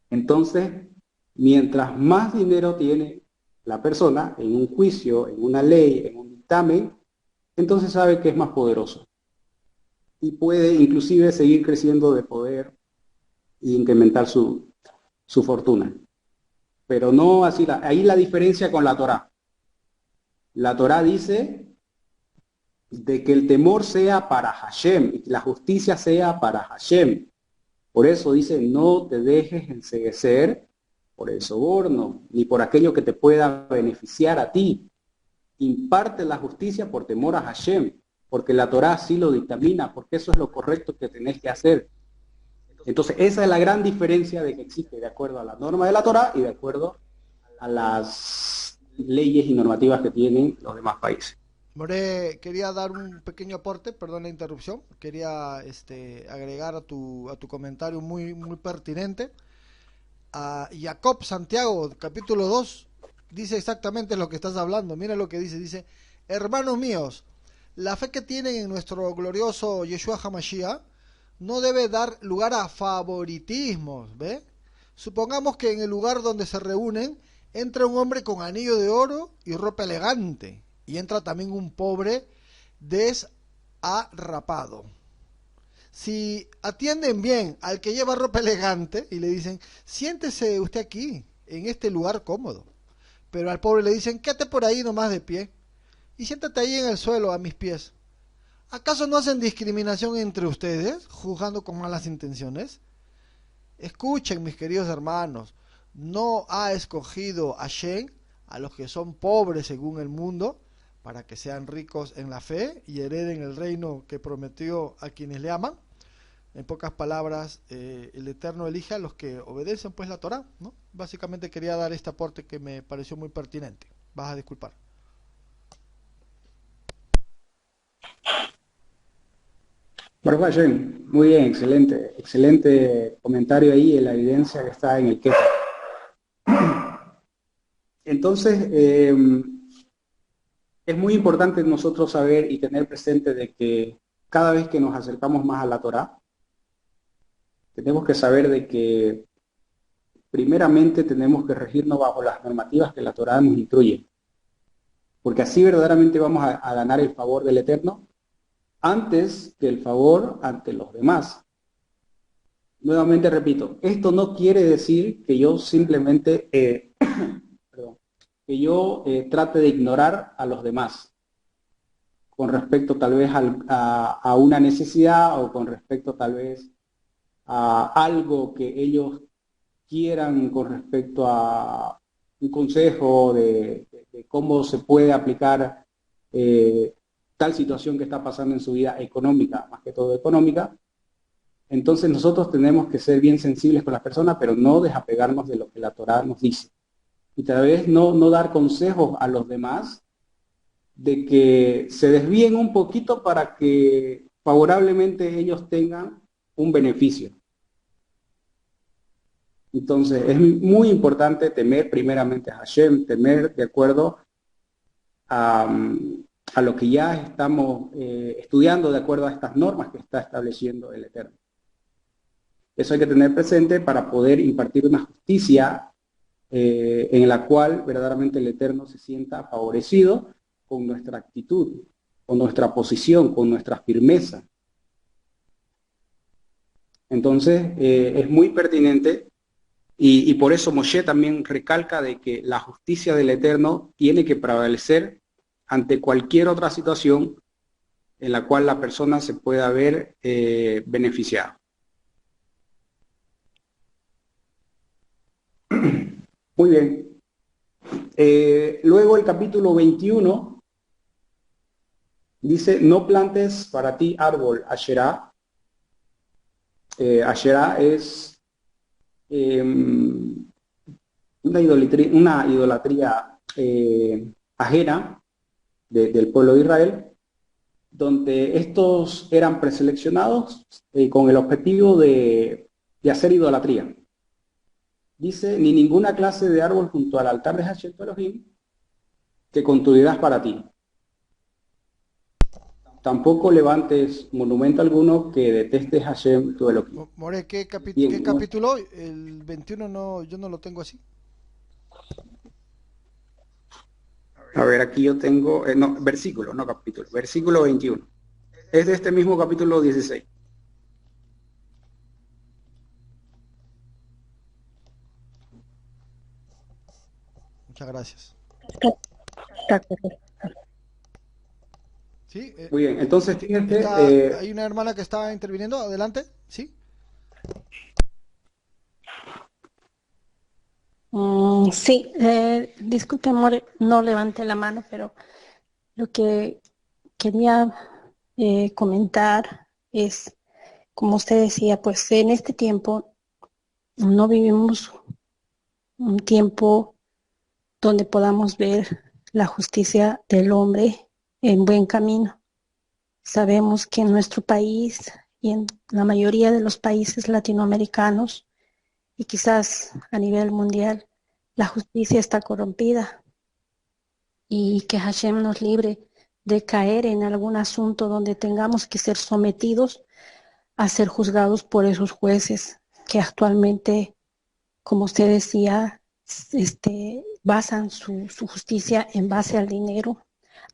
A: entonces, mientras más dinero tiene la persona en un juicio, en una ley, en un dictamen, entonces sabe que es más poderoso. Y puede inclusive seguir creciendo de poder e incrementar su fortuna. Pero no así, ahí la diferencia con la Torá. La Torá dice de que el temor sea para Hashem y que la justicia sea para Hashem. Por eso dice, no te dejes enceguecer por el soborno, ni por aquello que te pueda beneficiar a ti. Imparte la justicia por temor a Hashem, porque la Torá así lo dictamina, porque eso es lo correcto que tenés que hacer. Entonces, esa es la gran diferencia de que existe de acuerdo a la norma de la Torá y de acuerdo a las leyes y normativas que tienen los demás países.
B: More, quería dar un pequeño aporte, perdón la interrupción, quería agregar a tu comentario muy pertinente. A Jacob Santiago, capítulo 2, dice exactamente lo que estás hablando. Mira lo que dice, hermanos míos, la fe que tienen en nuestro glorioso Yeshua HaMashiach no debe dar lugar a favoritismos, ¿ve? Supongamos que en el lugar donde se reúnen entra un hombre con anillo de oro y ropa elegante, y entra también un pobre desarrapado. Si atienden bien al que lleva ropa elegante y le dicen, siéntese usted aquí, en este lugar cómodo, pero al pobre le dicen, quédate por ahí nomás de pie, y siéntate ahí en el suelo a mis pies. ¿Acaso no hacen discriminación entre ustedes, juzgando con malas intenciones? Escuchen, mis queridos hermanos, no ha escogido Hashem a los que son pobres según el mundo, para que sean ricos en la fe y hereden el reino que prometió a quienes le aman. En pocas palabras, el Eterno elige a los que obedecen pues la Torá, ¿no? Básicamente quería dar este aporte que me pareció muy pertinente. Vas a disculpar.
A: Baruch Hashem, muy bien, excelente comentario ahí en la evidencia que está en el Keter. Entonces, es muy importante nosotros saber y tener presente de que cada vez que nos acercamos más a la Torá, tenemos que saber de que primeramente tenemos que regirnos bajo las normativas que la Torá nos instruye, porque así verdaderamente vamos a ganar el favor del Eterno antes que el favor ante los demás. Nuevamente repito, esto no quiere decir que yo simplemente, perdón, que yo trate de ignorar a los demás con respecto tal vez a una necesidad o con respecto tal vez a algo que ellos quieran con respecto a un consejo de cómo se puede aplicar tal situación que está pasando en su vida económica, más que todo económica. Entonces nosotros tenemos que ser bien sensibles con las personas, pero no desapegarnos de lo que la Torá nos dice. Y tal vez no dar consejos a los demás de que se desvíen un poquito para que favorablemente ellos tengan un beneficio. Entonces es muy importante temer primeramente a Hashem, temer de acuerdo a lo que ya estamos estudiando, de acuerdo a estas normas que está estableciendo el Eterno. Eso hay que tener presente para poder impartir una justicia en la cual verdaderamente el Eterno se sienta favorecido con nuestra actitud, con nuestra posición, con nuestra firmeza. Entonces es muy pertinente y por eso Moshe también recalca de que la justicia del Eterno tiene que prevalecer ante cualquier otra situación en la cual la persona se pueda ver beneficiada. Muy bien. Luego el capítulo 21 dice, no plantes para ti árbol Asherá. Asherá es una idolatría ajena del pueblo de Israel, donde estos eran preseleccionados con el objetivo de hacer idolatría. Dice, ni ninguna clase de árbol junto al altar de Hashem tu Elohim que construirás para ti. Tampoco levantes monumento alguno que deteste Hashem tu Elohim.
B: More, ¿qué
A: Bien,
B: capítulo? El 21 no, yo no lo tengo así.
A: a ver, aquí yo tengo, no, versículo, no capítulo, versículo 21. Es de este mismo capítulo 16.
B: Muchas gracias.
C: Está correcto.
B: Sí,
A: Muy bien, entonces
B: hay una hermana que está interviniendo, adelante, ¿sí?
C: Sí, disculpe, amor, no levante la mano, pero lo que quería comentar es, como usted decía, pues en este tiempo no vivimos un tiempo donde podamos ver la justicia del hombre en buen camino. Sabemos que en nuestro país y en la mayoría de los países latinoamericanos y quizás a nivel mundial, la justicia está corrompida y que Hashem nos libre de caer en algún asunto donde tengamos que ser sometidos a ser juzgados por esos jueces que actualmente, como usted decía, basan su justicia en base al dinero,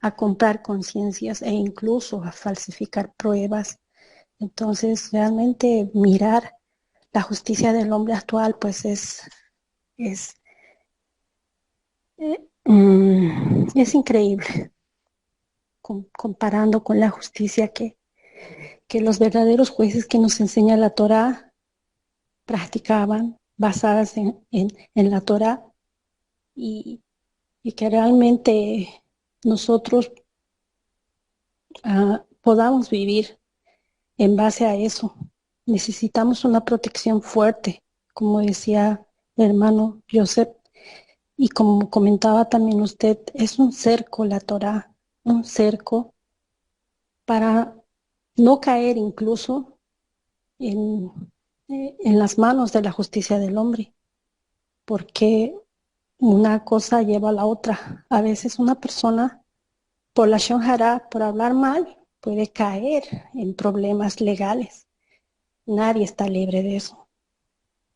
C: a comprar conciencias e incluso a falsificar pruebas. Entonces, realmente mirar la justicia del hombre actual, pues es, es increíble comparando con la justicia que los verdaderos jueces que nos enseña la Torá practicaban, basadas en la Torá, y que realmente nosotros podamos vivir en base a eso. Necesitamos una protección fuerte, como decía el hermano Joseph, y como comentaba también usted, es un cerco la Torá, un cerco para no caer incluso en, en las manos de la justicia del hombre, porque una cosa lleva a la otra. A veces una persona, por la Shon Hara, por hablar mal, puede caer en problemas legales. Nadie está libre de eso.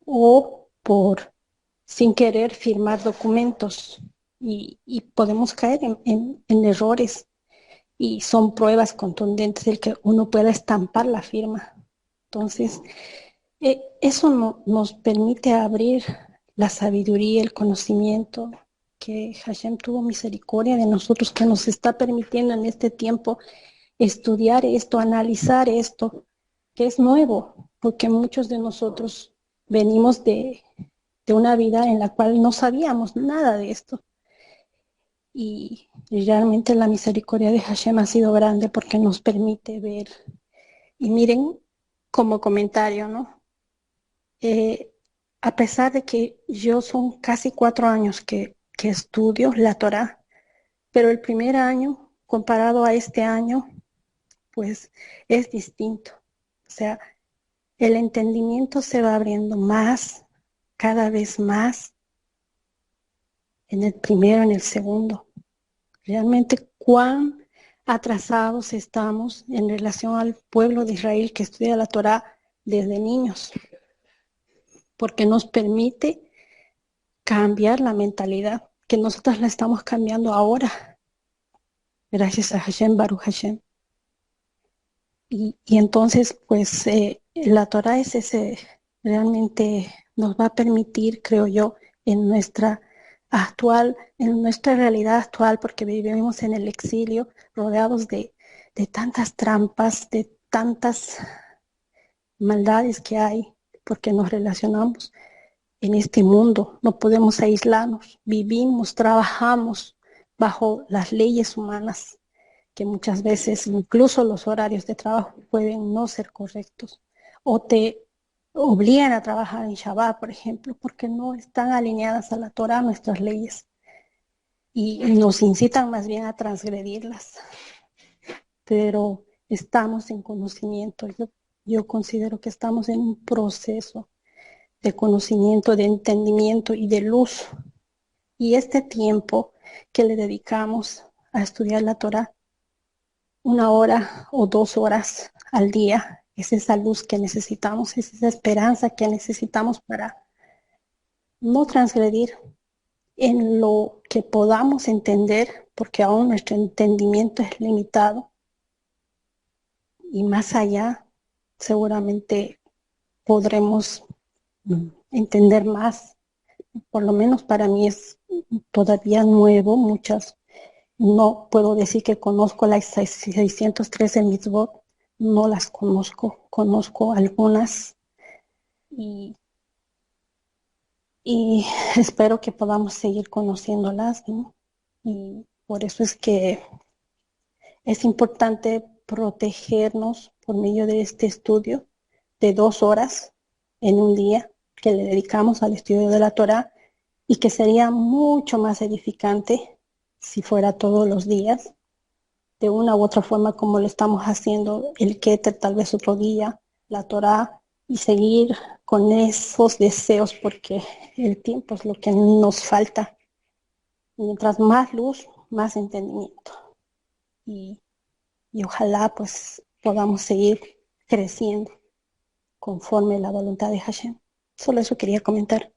C: O por, sin querer, firmar documentos y podemos caer en errores y son pruebas contundentes del que uno pueda estampar la firma. Entonces, eso nos permite abrir la sabiduría, el conocimiento, que Hashem tuvo misericordia de nosotros, que nos está permitiendo en este tiempo estudiar esto, analizar esto, que es nuevo, porque muchos de nosotros venimos de una vida en la cual no sabíamos nada de esto. Y realmente la misericordia de Hashem ha sido grande porque nos permite ver. Y miren, como comentario, ¿no? A pesar de que yo son casi 4 años que estudio la Torá, pero el primer año comparado a este año, pues es distinto. O sea, el entendimiento se va abriendo más, cada vez más, en el primero, en el segundo. Realmente cuán atrasados estamos en relación al pueblo de Israel que estudia la Torá desde niños, porque nos permite cambiar la mentalidad, que nosotros la estamos cambiando ahora, gracias a Hashem, Baruch Hashem. Y entonces, pues, la Torah es ese, realmente nos va a permitir, creo yo, en nuestra realidad actual, porque vivimos en el exilio, rodeados de tantas trampas, de tantas maldades que hay, porque nos relacionamos en este mundo, no podemos aislarnos, vivimos, trabajamos bajo las leyes humanas, que muchas veces incluso los horarios de trabajo pueden no ser correctos, o te obligan a trabajar en Shabbat, por ejemplo, porque no están alineadas a la Torah nuestras leyes, y nos incitan más bien a transgredirlas. Pero estamos en conocimiento, yo considero que estamos en un proceso de conocimiento, de entendimiento y de luz. Y este tiempo que le dedicamos a estudiar la Torah, 1 hora o 2 horas al día, es esa luz que necesitamos, es esa esperanza que necesitamos para no transgredir en lo que podamos entender, porque aún nuestro entendimiento es limitado. Y más allá, seguramente podremos entender más. Por lo menos para mí es todavía nuevo. No puedo decir que conozco las 613 mitzvot, no las conozco algunas y, y espero que podamos seguir conociéndolas, ¿no? Y por eso es que es importante protegernos por medio de este estudio de 2 horas en un día que le dedicamos al estudio de la Torah, y que sería mucho más edificante si fuera todos los días, de una u otra forma como lo estamos haciendo, el Keter tal vez otro día, la Torah, y seguir con esos deseos, porque el tiempo es lo que nos falta. Mientras más luz, más entendimiento. Y ojalá pues podamos seguir creciendo conforme la voluntad de Hashem. Solo eso quería comentar.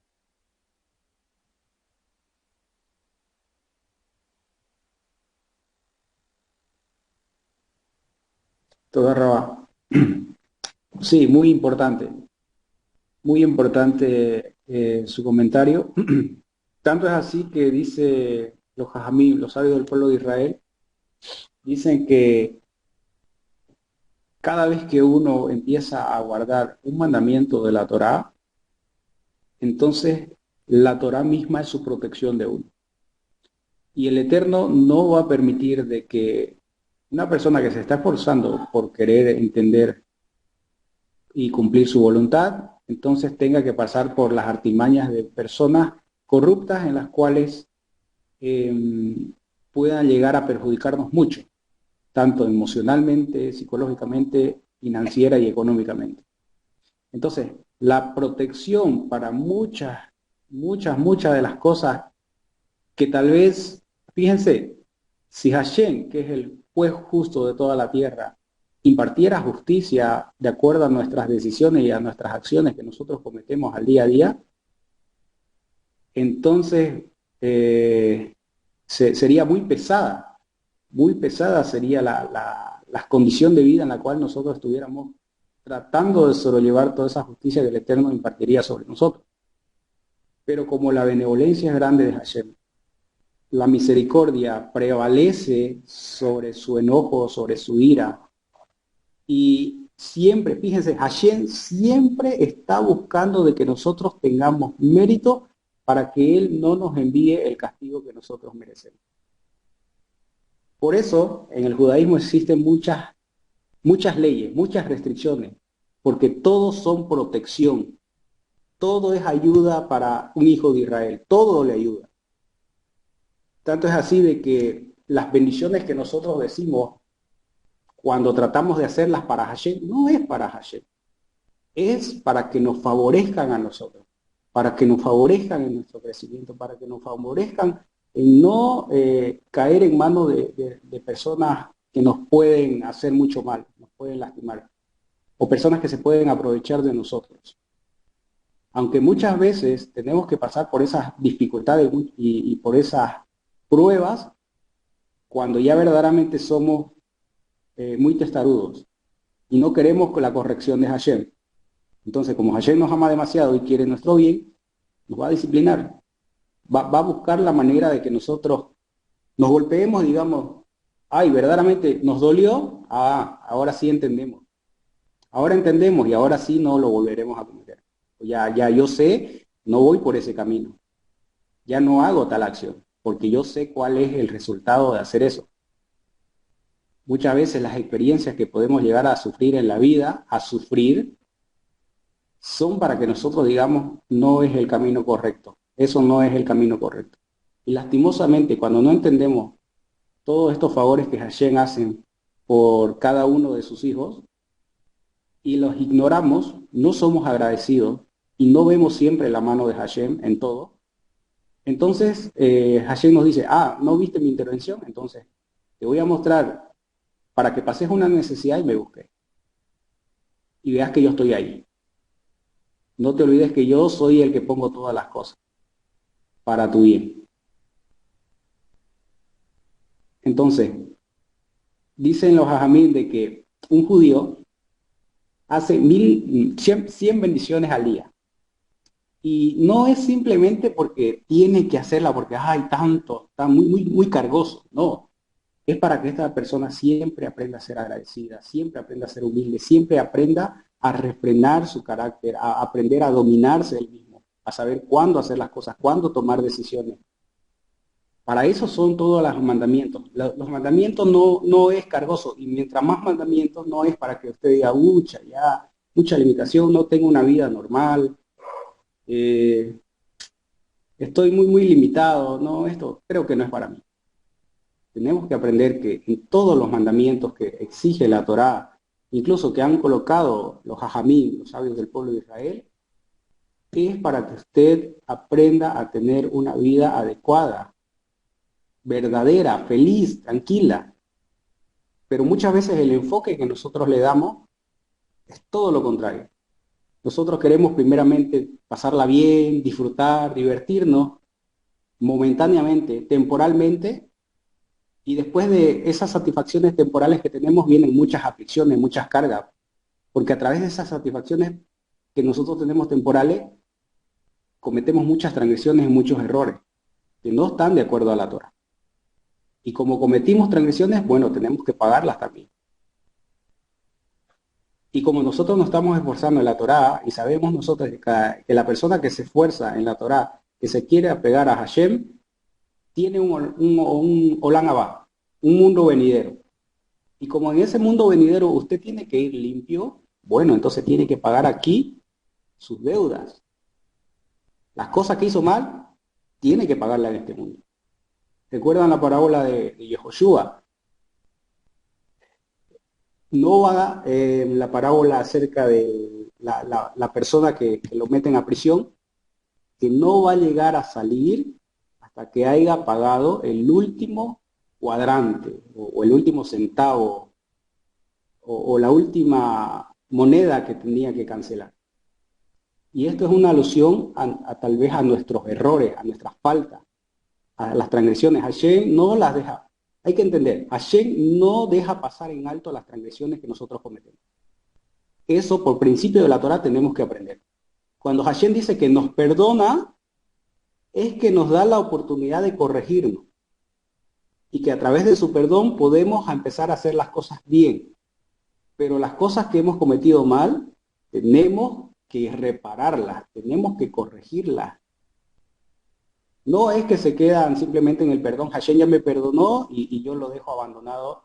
A: Toda Rabá. Sí, muy importante su comentario. Tanto es así que dice los Jajamim, los sabios del pueblo de Israel, dicen que cada vez que uno empieza a guardar un mandamiento de la Torá, entonces la Torá misma es su protección de uno. Y el Eterno no va a permitir de que una persona que se está esforzando por querer entender y cumplir su voluntad, entonces tenga que pasar por las artimañas de personas corruptas en las cuales puedan llegar a perjudicarnos mucho, tanto emocionalmente, psicológicamente, financiera y económicamente. Entonces, la protección para muchas de las cosas que tal vez, fíjense, si Hashem, que es el juez justo de toda la tierra, impartiera justicia de acuerdo a nuestras decisiones y a nuestras acciones que nosotros cometemos al día a día, entonces sería muy pesada muy pesada sería la condición de vida en la cual nosotros estuviéramos tratando de sobrellevar toda esa justicia que el Eterno impartiría sobre nosotros. Pero como la benevolencia es grande de Hashem, la misericordia prevalece sobre su enojo, sobre su ira, y siempre, fíjense, Hashem siempre está buscando de que nosotros tengamos mérito para que Él no nos envíe el castigo que nosotros merecemos. Por eso, en el judaísmo existen muchas leyes, muchas restricciones, porque todos son protección, todo es ayuda para un hijo de Israel, todo le ayuda. Tanto es así de que las bendiciones que nosotros decimos cuando tratamos de hacerlas para Hashem, no es para Hashem, es para que nos favorezcan a nosotros, para que nos favorezcan en nuestro crecimiento, para que nos favorezcan en no caer en manos de personas que nos pueden hacer mucho mal, nos pueden lastimar, o personas que se pueden aprovechar de nosotros. Aunque muchas veces tenemos que pasar por esas dificultades y por esas pruebas, cuando ya verdaderamente somos muy testarudos y no queremos la corrección de Hashem. Entonces, como Hashem nos ama demasiado y quiere nuestro bien, nos va a disciplinar. Va a buscar la manera de que nosotros nos golpeemos, digamos, ay, verdaderamente nos dolió, ahora sí entendemos. Ahora entendemos y ahora sí no lo volveremos a cometer. Ya yo sé, no voy por ese camino. Ya no hago tal acción, porque yo sé cuál es el resultado de hacer eso. Muchas veces las experiencias que podemos llegar a sufrir en la vida, son para que nosotros digamos, no es el camino correcto. Eso no es el camino correcto. Y lastimosamente, cuando no entendemos todos estos favores que Hashem hacen por cada uno de sus hijos, y los ignoramos, no somos agradecidos, y no vemos siempre la mano de Hashem en todo, entonces Hashem nos dice, ¿no viste mi intervención? Entonces, te voy a mostrar para que pases una necesidad y me busques. Y veas que yo estoy ahí. No te olvides que yo soy el que pongo todas las cosas para tu bien. Entonces, dicen los hajamim de que un judío hace 100 bendiciones al día. Y no es simplemente porque tiene que hacerla, porque hay tanto, está muy cargoso. No, es para que esta persona siempre aprenda a ser agradecida, siempre aprenda a ser humilde, siempre aprenda a refrenar su carácter, a aprender a dominarse él mismo, a saber cuándo hacer las cosas, cuándo tomar decisiones. Para eso son todos los mandamientos. Los mandamientos no es cargoso, y mientras más mandamientos no es para que usted diga, mucha limitación, no tengo una vida normal, estoy muy limitado, no, esto creo que no es para mí. Tenemos que aprender que en todos los mandamientos que exige la Torá, incluso que han colocado los hajamim, los sabios del pueblo de Israel, es para que usted aprenda a tener una vida adecuada, verdadera, feliz, tranquila. Pero muchas veces el enfoque que nosotros le damos es todo lo contrario. Nosotros queremos primeramente pasarla bien, disfrutar, divertirnos momentáneamente, temporalmente, y después de esas satisfacciones temporales que tenemos vienen muchas aflicciones, muchas cargas, porque a través de esas satisfacciones que nosotros tenemos temporales, cometemos muchas transgresiones y muchos errores que no están de acuerdo a la Torah. Y como cometimos transgresiones, bueno, tenemos que pagarlas también. Y como nosotros nos estamos esforzando en la Torá, y sabemos nosotros que la persona que se esfuerza en la Torá, que se quiere apegar a Hashem, tiene un Olam Abba, un mundo venidero. Y como en ese mundo venidero usted tiene que ir limpio, bueno, entonces tiene que pagar aquí sus deudas. Las cosas que hizo mal, tiene que pagarlas en este mundo. ¿Recuerdan la parábola de Yehoshua? No va la parábola acerca de la persona que lo meten a prisión, que no va a llegar a salir hasta que haya pagado el último cuadrante, o el último centavo, o la última moneda que tenía que cancelar. Y esto es una alusión tal vez a nuestros errores, a nuestras faltas, a las transgresiones. Hashem no las deja Hay que entender, Hashem no deja pasar en alto las transgresiones que nosotros cometemos. Eso por principio de la Torah tenemos que aprender. Cuando Hashem dice que nos perdona, es que nos da la oportunidad de corregirnos. Y que a través de su perdón podemos empezar a hacer las cosas bien. Pero las cosas que hemos cometido mal, tenemos que repararlas, tenemos que corregirlas. No es que se quedan simplemente en el perdón, Hashem ya me perdonó y yo lo dejo abandonado,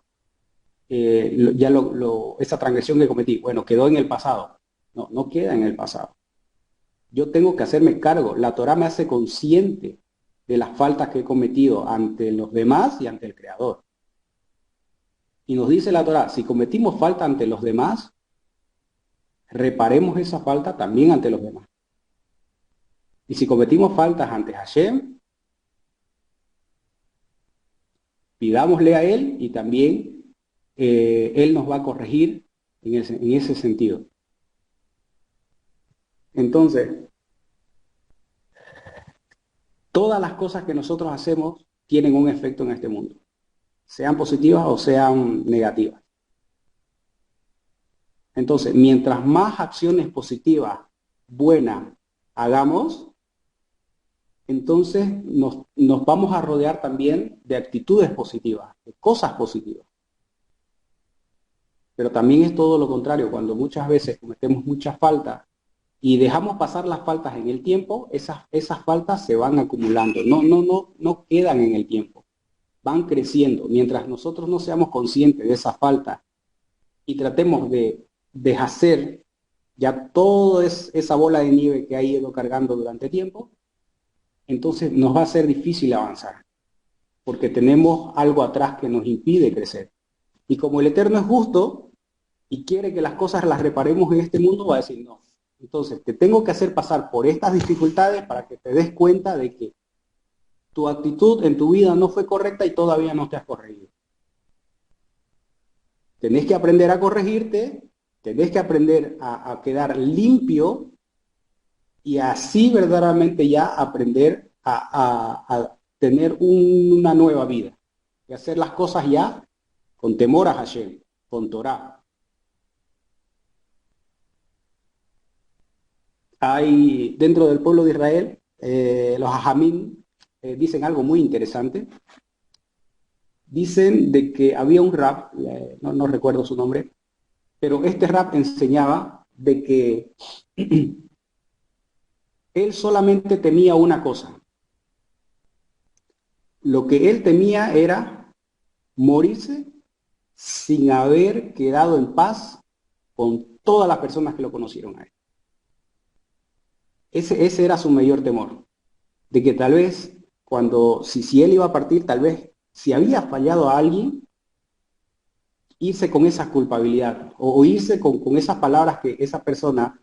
A: esa transgresión que cometí, bueno, quedó en el pasado. No, no queda en el pasado. Yo tengo que hacerme cargo. La Torah me hace consciente de las faltas que he cometido ante los demás y ante el Creador. Y nos dice la Torah, si cometimos falta ante los demás, reparemos esa falta también ante los demás. Y si cometimos faltas ante Hashem, pidámosle a Él y también Él nos va a corregir en ese sentido. Entonces, todas las cosas que nosotros hacemos tienen un efecto en este mundo, sean positivas o sean negativas. Entonces, mientras más acciones positivas, buenas, hagamos, entonces nos vamos a rodear también de actitudes positivas, de cosas positivas. Pero también es todo lo contrario, cuando muchas veces cometemos muchas faltas y dejamos pasar las faltas en el tiempo, esas faltas se van acumulando, no quedan en el tiempo, van creciendo. Mientras nosotros no seamos conscientes de esas faltas y tratemos de deshacer ya toda esa bola de nieve que ha ido cargando durante tiempo, entonces nos va a ser difícil avanzar, porque tenemos algo atrás que nos impide crecer. Y como el Eterno es justo y quiere que las cosas las reparemos en este mundo, va a decir no. Entonces te tengo que hacer pasar por estas dificultades para que te des cuenta de que tu actitud en tu vida no fue correcta y todavía no te has corregido. Tenés que aprender a corregirte, tenés que aprender a quedar limpio y así verdaderamente ya aprender a tener una nueva vida y hacer las cosas ya con temor a Hashem, con Torah. Hay dentro del pueblo de Israel, los hajamim dicen algo muy interesante. Dicen de que había un rab, no recuerdo su nombre, pero este rab enseñaba de que él solamente temía una cosa. Lo que él temía era morirse sin haber quedado en paz con todas las personas que lo conocieron a él. Ese era su mayor temor, de que tal vez si él iba a partir, tal vez si había fallado a alguien, irse con esa culpabilidad o irse con esas palabras que esa persona,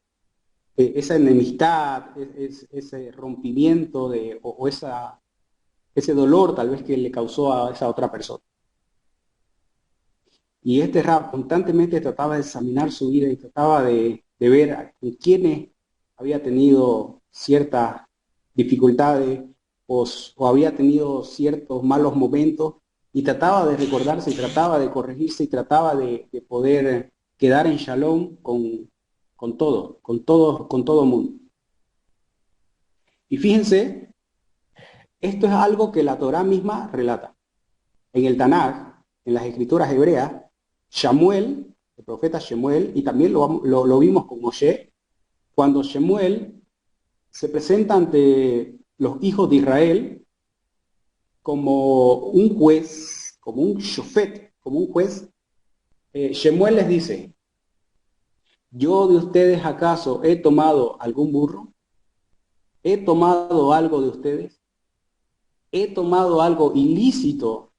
A: esa enemistad, ese rompimiento ese dolor tal vez que le causó a esa otra persona. Y este rab constantemente trataba de examinar su vida y trataba de ver con quiénes había tenido ciertas dificultades o había tenido ciertos malos momentos y trataba de recordarse y trataba de corregirse y trataba de poder quedar en shalom con todo mundo. Y fíjense, esto es algo que la Torá misma relata. En el Tanaj, en las escrituras hebreas, Shemuel, el profeta Shemuel, y también lo vimos con Moshe, cuando Shemuel se presenta ante los hijos de Israel como un juez, como un shofet, como un juez, Shemuel les dice, ¿yo de ustedes acaso he tomado algún burro? ¿He tomado algo de ustedes? ¿He tomado algo ilícito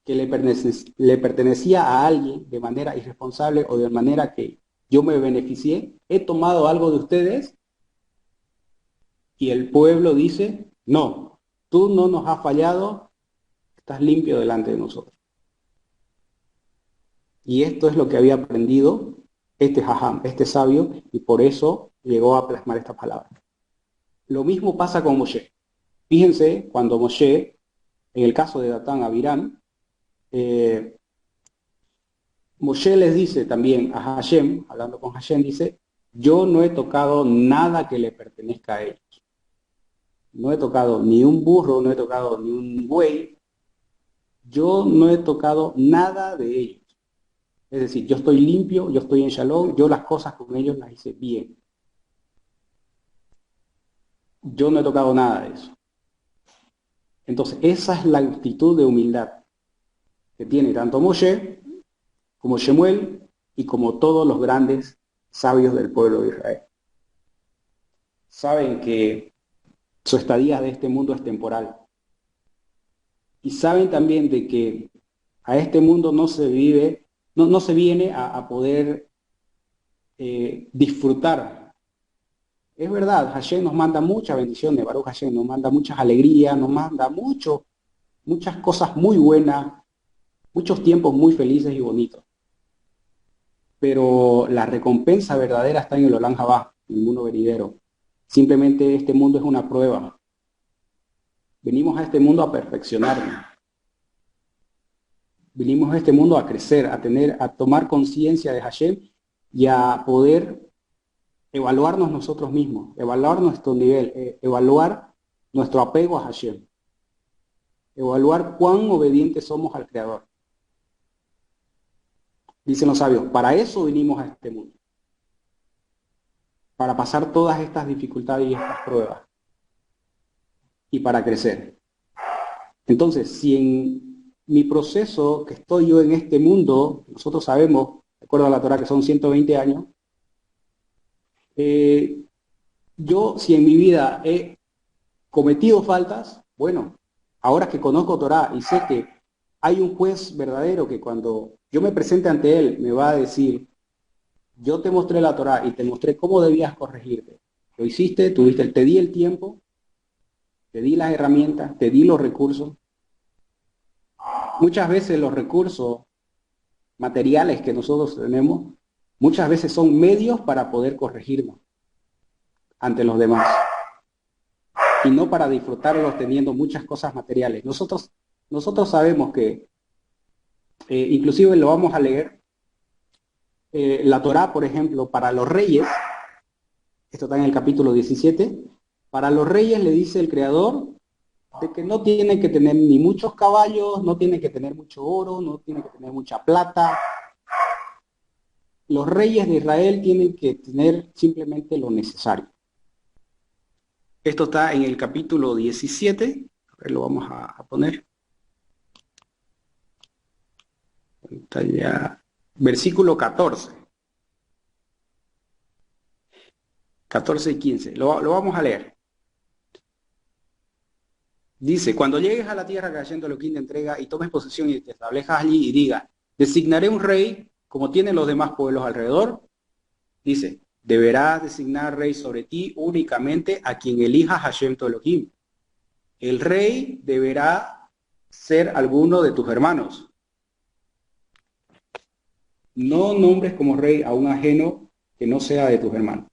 A: que le pertenecía a alguien de manera irresponsable o de manera que yo me beneficié? ¿He tomado algo de ustedes? Y el pueblo dice, no, tú no nos has fallado, estás limpio delante de nosotros. Y esto es lo que había aprendido este jajam, este sabio, y por eso llegó a plasmar estas palabras. Lo mismo pasa con Moshe. Fíjense, cuando Moshe, en el caso de Datán Abiram, Moshe les dice también a Hashem, hablando con Hashem, dice, yo no he tocado nada que le pertenezca a ellos. No he tocado ni un burro, no he tocado ni un buey. Yo no he tocado nada de ellos. Es decir, yo estoy limpio, yo estoy en Shalom, yo las cosas con ellos las hice bien. Yo no he tocado nada de eso. Entonces, esa es la actitud de humildad que tiene tanto Moshe como Shemuel y como todos los grandes sabios del pueblo de Israel. Saben que su estadía de este mundo es temporal. Y saben también de que a este mundo no se vive, no se viene a poder disfrutar. Es verdad, Hashem nos manda muchas bendiciones, Baruch Hashem nos manda muchas alegrías, nos manda muchas cosas muy buenas, muchos tiempos muy felices y bonitos. Pero la recompensa verdadera está en el Olam Jabá, en el mundo venidero. Simplemente este mundo es una prueba. Venimos a este mundo a perfeccionarnos. Venimos a este mundo a crecer, a tomar conciencia de Hashem y a poder evaluarnos nosotros mismos, evaluar nuestro nivel, evaluar nuestro apego a Hashem, evaluar cuán obedientes somos al Creador. Dicen los sabios, para eso vinimos a este mundo, para pasar todas estas dificultades y estas pruebas, y para crecer. Entonces, si en mi proceso que estoy yo en este mundo, nosotros sabemos, de acuerdo a la Torah, que son 120 años, yo si en mi vida he cometido faltas, bueno, ahora que conozco Torah y sé que hay un juez verdadero que cuando yo me presente ante él me va a decir, yo te mostré la Torah y te mostré cómo debías corregirte. Lo hiciste, te di el tiempo, te di las herramientas, te di los recursos. Muchas veces los recursos materiales que nosotros tenemos, muchas veces son medios para poder corregirnos ante los demás. Y no para disfrutarlos teniendo muchas cosas materiales. Nosotros sabemos que, inclusive lo vamos a leer, la Torá, por ejemplo, para los reyes, esto está en el capítulo 17, para los reyes le dice el Creador de que no tienen que tener ni muchos caballos, no tienen que tener mucho oro, no tienen que tener mucha plata. Los reyes de Israel tienen que tener simplemente lo necesario. Esto está en el capítulo 17, a ver, lo vamos a poner. Pantalla. Versículo 14. 14 y 15. Lo vamos a leer. Dice, cuando llegues a la tierra que Hashem Elohim te entrega y tomes posesión y te establejas allí y diga, designaré un rey como tienen los demás pueblos alrededor. Dice, deberás designar rey sobre ti únicamente a quien elija Hashem Elohim. El rey deberá ser alguno de tus hermanos. No nombres como rey a un ajeno que no sea de tus hermanos.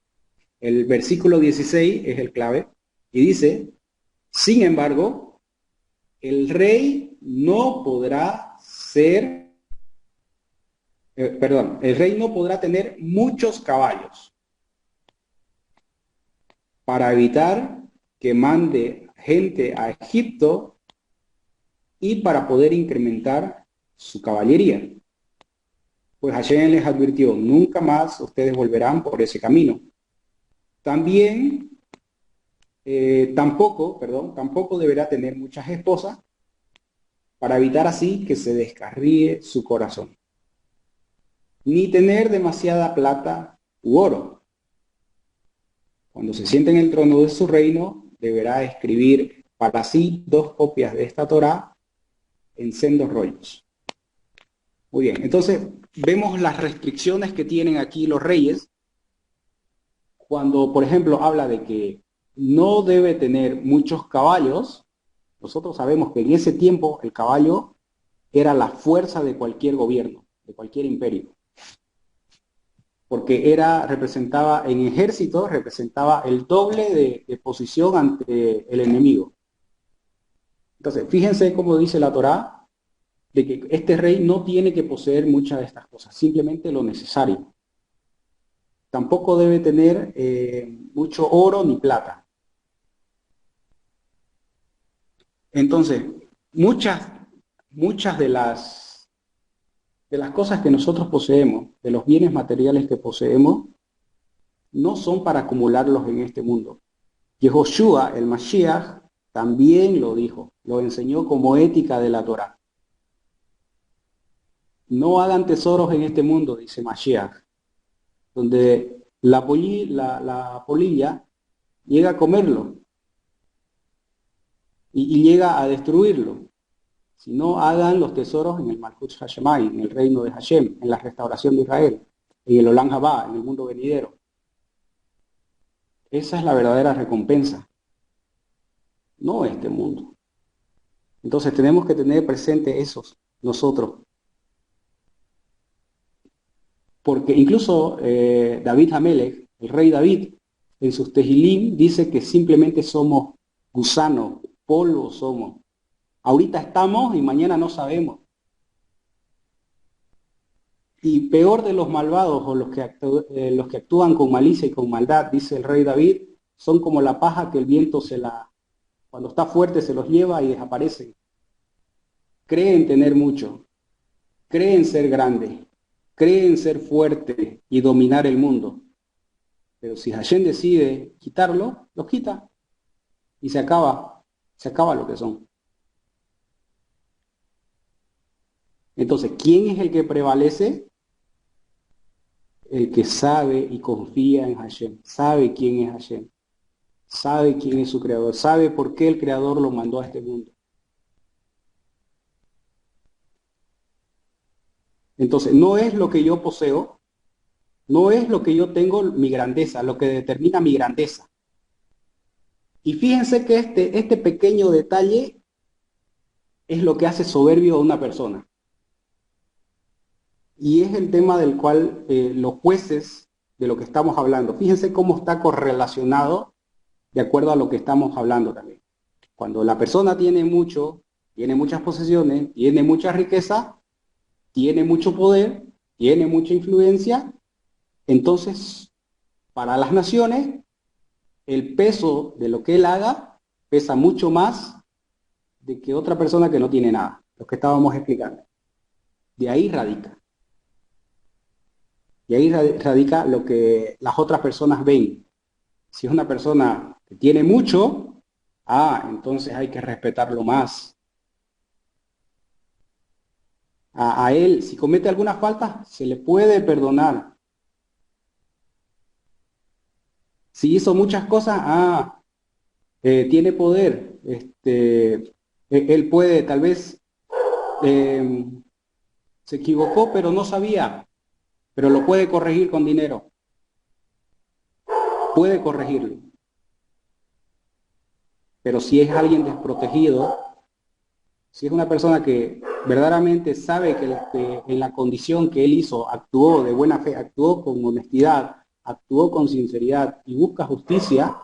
A: El versículo 16 es el clave y dice, sin embargo, el rey no podrá el rey no podrá tener muchos caballos para evitar que mande gente a Egipto y para poder incrementar su caballería. Pues Hashem les advirtió, nunca más ustedes volverán por ese camino. También, tampoco deberá tener muchas esposas para evitar así que se descarríe su corazón. Ni tener demasiada plata u oro. Cuando se siente en el trono de su reino, deberá escribir para sí 2 copias de esta Torá en sendos rollos. Muy bien, entonces vemos las restricciones que tienen aquí los reyes. Cuando, por ejemplo, habla de que no debe tener muchos caballos, nosotros sabemos que en ese tiempo el caballo era la fuerza de cualquier gobierno, de cualquier imperio. Porque representaba en ejército, representaba el doble de posición ante el enemigo. Entonces, fíjense cómo dice la Torá, de que este rey no tiene que poseer muchas de estas cosas, simplemente lo necesario. Tampoco debe tener mucho oro ni plata. Entonces, muchas de las cosas que nosotros poseemos, de los bienes materiales que poseemos, no son para acumularlos en este mundo. Yehoshua, el Mashiach, también lo dijo, lo enseñó como ética de la Torá. No hagan tesoros en este mundo, dice Mashiach, donde la polilla llega a comerlo y llega a destruirlo. Si no, hagan los tesoros en el Malchut Hashemai, en el reino de Hashem, en la restauración de Israel, en el Olam Habá, en el mundo venidero. Esa es la verdadera recompensa, no este mundo. Entonces tenemos que tener presente esos nosotros. Porque incluso David Hamelech, el rey David, en sus Tehilim dice que simplemente somos gusanos, polvo somos. Ahorita estamos y mañana no sabemos. Y peor de los malvados o los que actúan con malicia y con maldad, dice el rey David, son como la paja que el viento cuando está fuerte se los lleva y desaparecen. Creen tener mucho, creen ser grandes, creen ser fuertes y dominar el mundo. Pero si Hashem decide quitarlo, los quita y se acaba lo que son. Entonces, ¿quién es el que prevalece? El que sabe y confía en Hashem, sabe quién es Hashem, sabe quién es su creador, sabe por qué el creador lo mandó a este mundo. Entonces, no es lo que yo poseo, no es lo que yo tengo mi grandeza, lo que determina mi grandeza. Y fíjense que este pequeño detalle es lo que hace soberbio a una persona. Y es el tema del cual los jueces, de lo que estamos hablando, fíjense cómo está correlacionado de acuerdo a lo que estamos hablando también. Cuando la persona tiene mucho, tiene muchas posesiones, tiene mucha riqueza, tiene mucho poder, tiene mucha influencia, entonces para las naciones el peso de lo que él haga pesa mucho más de que otra persona que no tiene nada, lo que estábamos explicando. De ahí radica. Y ahí radica lo que las otras personas ven. Si es una persona que tiene mucho, entonces hay que respetarlo más. A él, si comete alguna falta, se le puede perdonar. Si hizo muchas cosas, tiene poder. Él puede, tal vez, se equivocó, pero no sabía. Pero lo puede corregir con dinero. Puede corregirlo. Pero si es alguien desprotegido, si es una persona que verdaderamente sabe que en la condición que él hizo, actuó de buena fe, actuó con honestidad, actuó con sinceridad y busca justicia,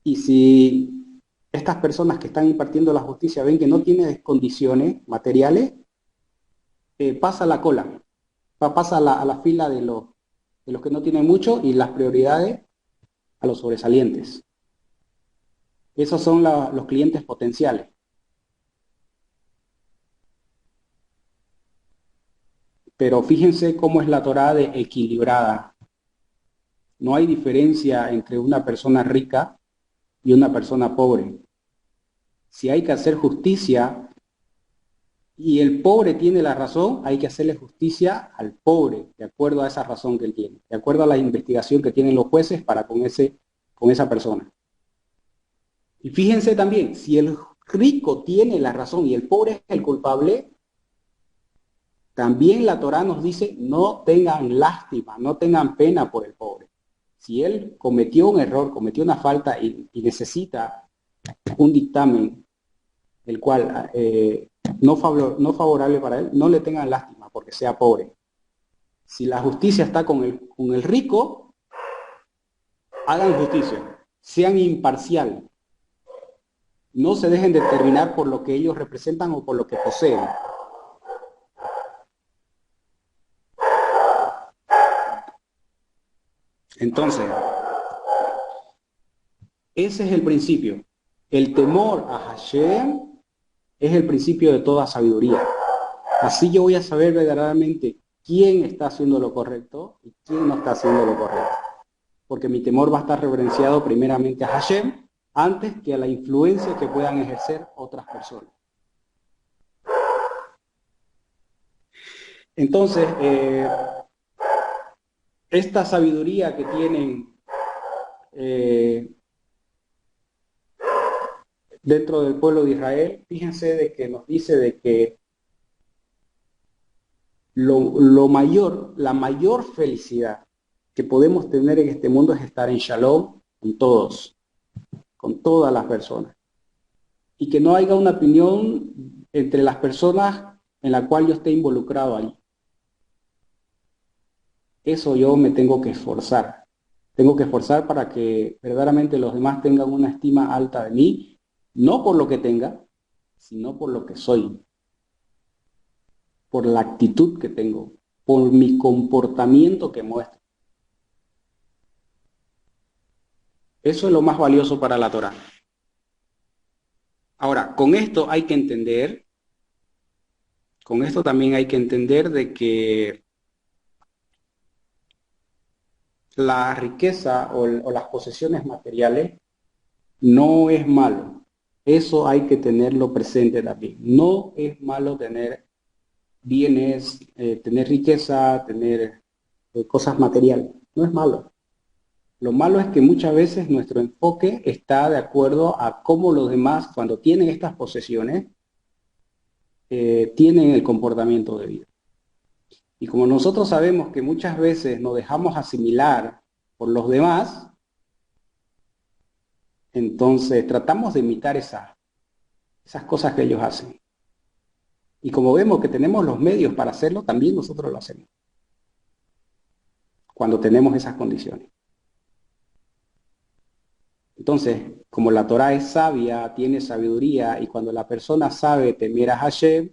A: y si estas personas que están impartiendo la justicia ven que no tiene condiciones materiales, pasa la cola, pasa a la fila de los que no tienen mucho y las prioridades a los sobresalientes. Esos son los clientes potenciales. Pero fíjense cómo es la Torá de equilibrada. No hay diferencia entre una persona rica y una persona pobre. Si hay que hacer justicia y el pobre tiene la razón, hay que hacerle justicia al pobre, de acuerdo a esa razón que él tiene, de acuerdo a la investigación que tienen los jueces para con esa persona. Y fíjense también, si el rico tiene la razón y el pobre es el culpable, también la Torá nos dice, no tengan lástima, no tengan pena por el pobre. Si él cometió un error, cometió una falta y necesita un dictamen, el cual no favorable para él, no le tengan lástima porque sea pobre. Si la justicia está con el rico, hagan justicia, sean imparcial. No se dejen determinar por lo que ellos representan o por lo que poseen. Entonces, ese es el principio. El temor a Hashem es el principio de toda sabiduría. Así yo voy a saber verdaderamente quién está haciendo lo correcto y quién no está haciendo lo correcto. Porque mi temor va a estar reverenciado primeramente a Hashem antes que a la influencia que puedan ejercer otras personas. Entonces, esta sabiduría que tienen dentro del pueblo de Israel, fíjense de que nos dice de que la mayor felicidad que podemos tener en este mundo es estar en shalom con todos, con todas las personas. Y que no haya una opinión entre las personas en la cual yo esté involucrado allí. Eso yo me tengo que esforzar. Tengo que esforzar para que verdaderamente los demás tengan una estima alta de mí, no por lo que tenga, sino por lo que soy, por la actitud que tengo, por mi comportamiento que muestro. Eso es lo más valioso para la Torá. Ahora, con esto hay que entender, con esto también hay que entender de que la riqueza o las posesiones materiales no es malo. Eso hay que tenerlo presente también. No es malo tener bienes, tener riqueza, tener cosas materiales. No es malo. Lo malo es que muchas veces nuestro enfoque está de acuerdo a cómo los demás, cuando tienen estas posesiones, tienen el comportamiento de vida. Y como nosotros sabemos que muchas veces nos dejamos asimilar por los demás, entonces tratamos de imitar esas cosas que ellos hacen. Y como vemos que tenemos los medios para hacerlo, también nosotros lo hacemos. Cuando tenemos esas condiciones. Entonces, como la Torá es sabia, tiene sabiduría, y cuando la persona sabe temer a Hashem,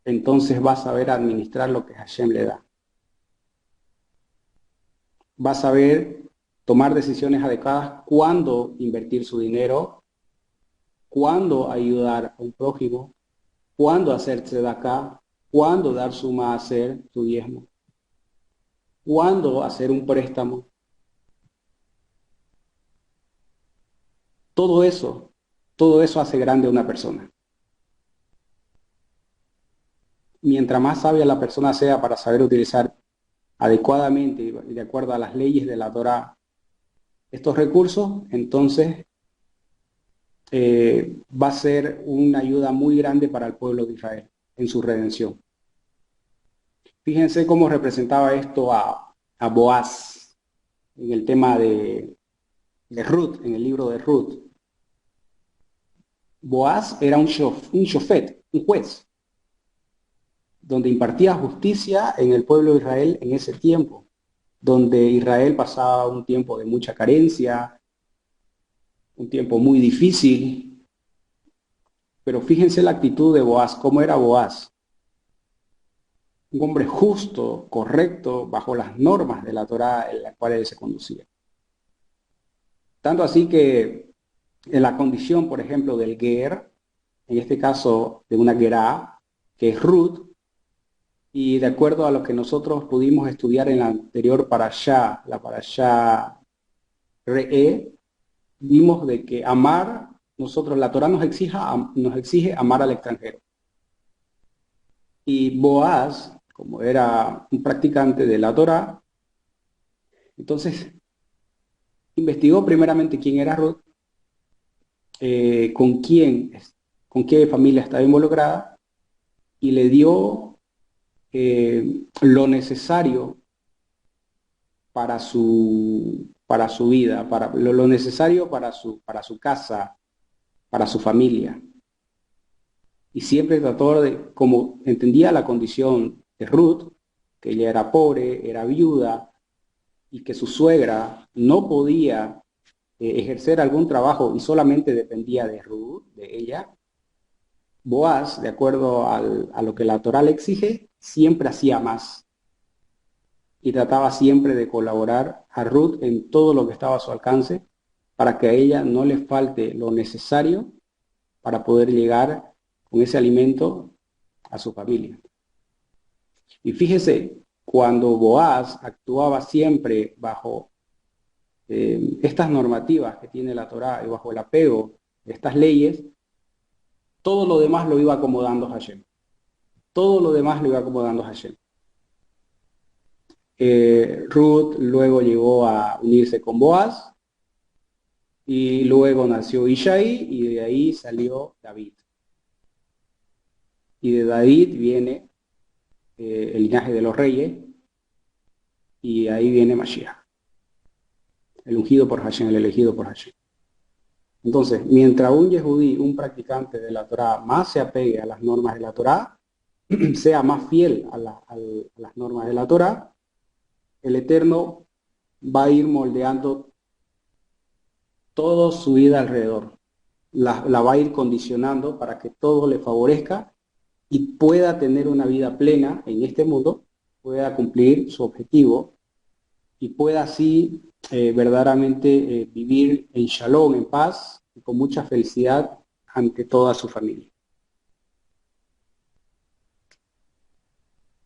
A: entonces va a saber administrar lo que Hashem le da. Va a saber tomar decisiones adecuadas, cuándo invertir su dinero, cuándo ayudar a un prójimo, cuándo hacer tzedakah, cuándo dar su maaser, su diezmo, cuándo hacer un préstamo. Todo eso hace grande a una persona. Mientras más sabia la persona sea para saber utilizar adecuadamente y de acuerdo a las leyes de la Torá estos recursos, entonces va a ser una ayuda muy grande para el pueblo de Israel en su redención. Fíjense cómo representaba esto a Boaz en el tema de Ruth, en el libro de Ruth. Boaz era un shofet, un juez, donde impartía justicia en el pueblo de Israel en ese tiempo, donde Israel pasaba un tiempo de mucha carencia, un tiempo muy difícil. Pero fíjense la actitud de Boaz, cómo era Boaz. Un hombre justo, correcto, bajo las normas de la Torá en las cuales él se conducía. Tanto así que en la condición, por ejemplo, del ger, en este caso de una gerá, que es Ruth, y de acuerdo a lo que nosotros pudimos estudiar en la anterior parashá, la parashá Re'e, vimos de que amar, la Torá nos exige amar al extranjero. Y Boaz, como era un practicante de la Torá, entonces investigó primeramente quién era Ruth, con qué familia estaba involucrada, y le dio lo necesario para su vida, lo necesario para su casa, para su familia. Y siempre trató de, como entendía la condición de Ruth, que ella era pobre, era viuda, y que su suegra no podía ejercer algún trabajo y solamente dependía de Ruth, de ella, Boaz, de acuerdo a lo que la Torá le exige, siempre hacía más y trataba siempre de colaborar a Ruth en todo lo que estaba a su alcance para que a ella no le falte lo necesario para poder llegar con ese alimento a su familia. Y fíjese, cuando Boaz actuaba siempre bajo estas normativas que tiene la Torá y bajo el apego de estas leyes, todo lo demás lo iba acomodando Hashem. Todo lo demás lo iba acomodando Hashem. Ruth luego llegó a unirse con Boaz y luego nació Isaí y de ahí salió David. Y de David viene el linaje de los reyes y ahí viene Mashiach, el ungido por Hashem, el elegido por Hashem. Entonces, mientras un yehudí, un practicante de la Torá, más se apegue a las normas de la Torá, sea más fiel a las normas de la Torá, el Eterno va a ir moldeando toda su vida alrededor. La va a ir condicionando para que todo le favorezca y pueda tener una vida plena en este mundo, pueda cumplir su objetivo y pueda así verdaderamente vivir en shalom, en paz y con mucha felicidad ante toda su familia.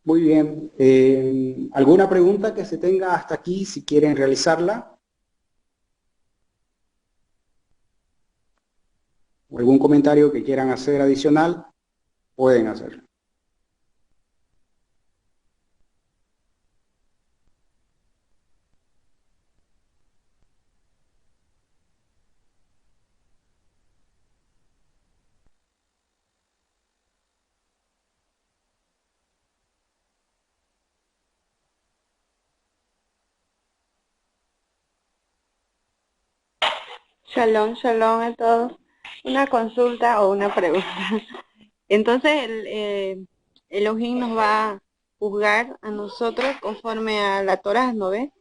A: Muy bien. ¿Alguna pregunta que se tenga hasta aquí, si quieren realizarla? ¿O algún comentario que quieran hacer adicional? Pueden hacerlo.
D: Shalom, shalom a todos. Una consulta o una pregunta. Entonces, el Elohim nos va a juzgar a nosotros conforme a la Torah, ¿no ve?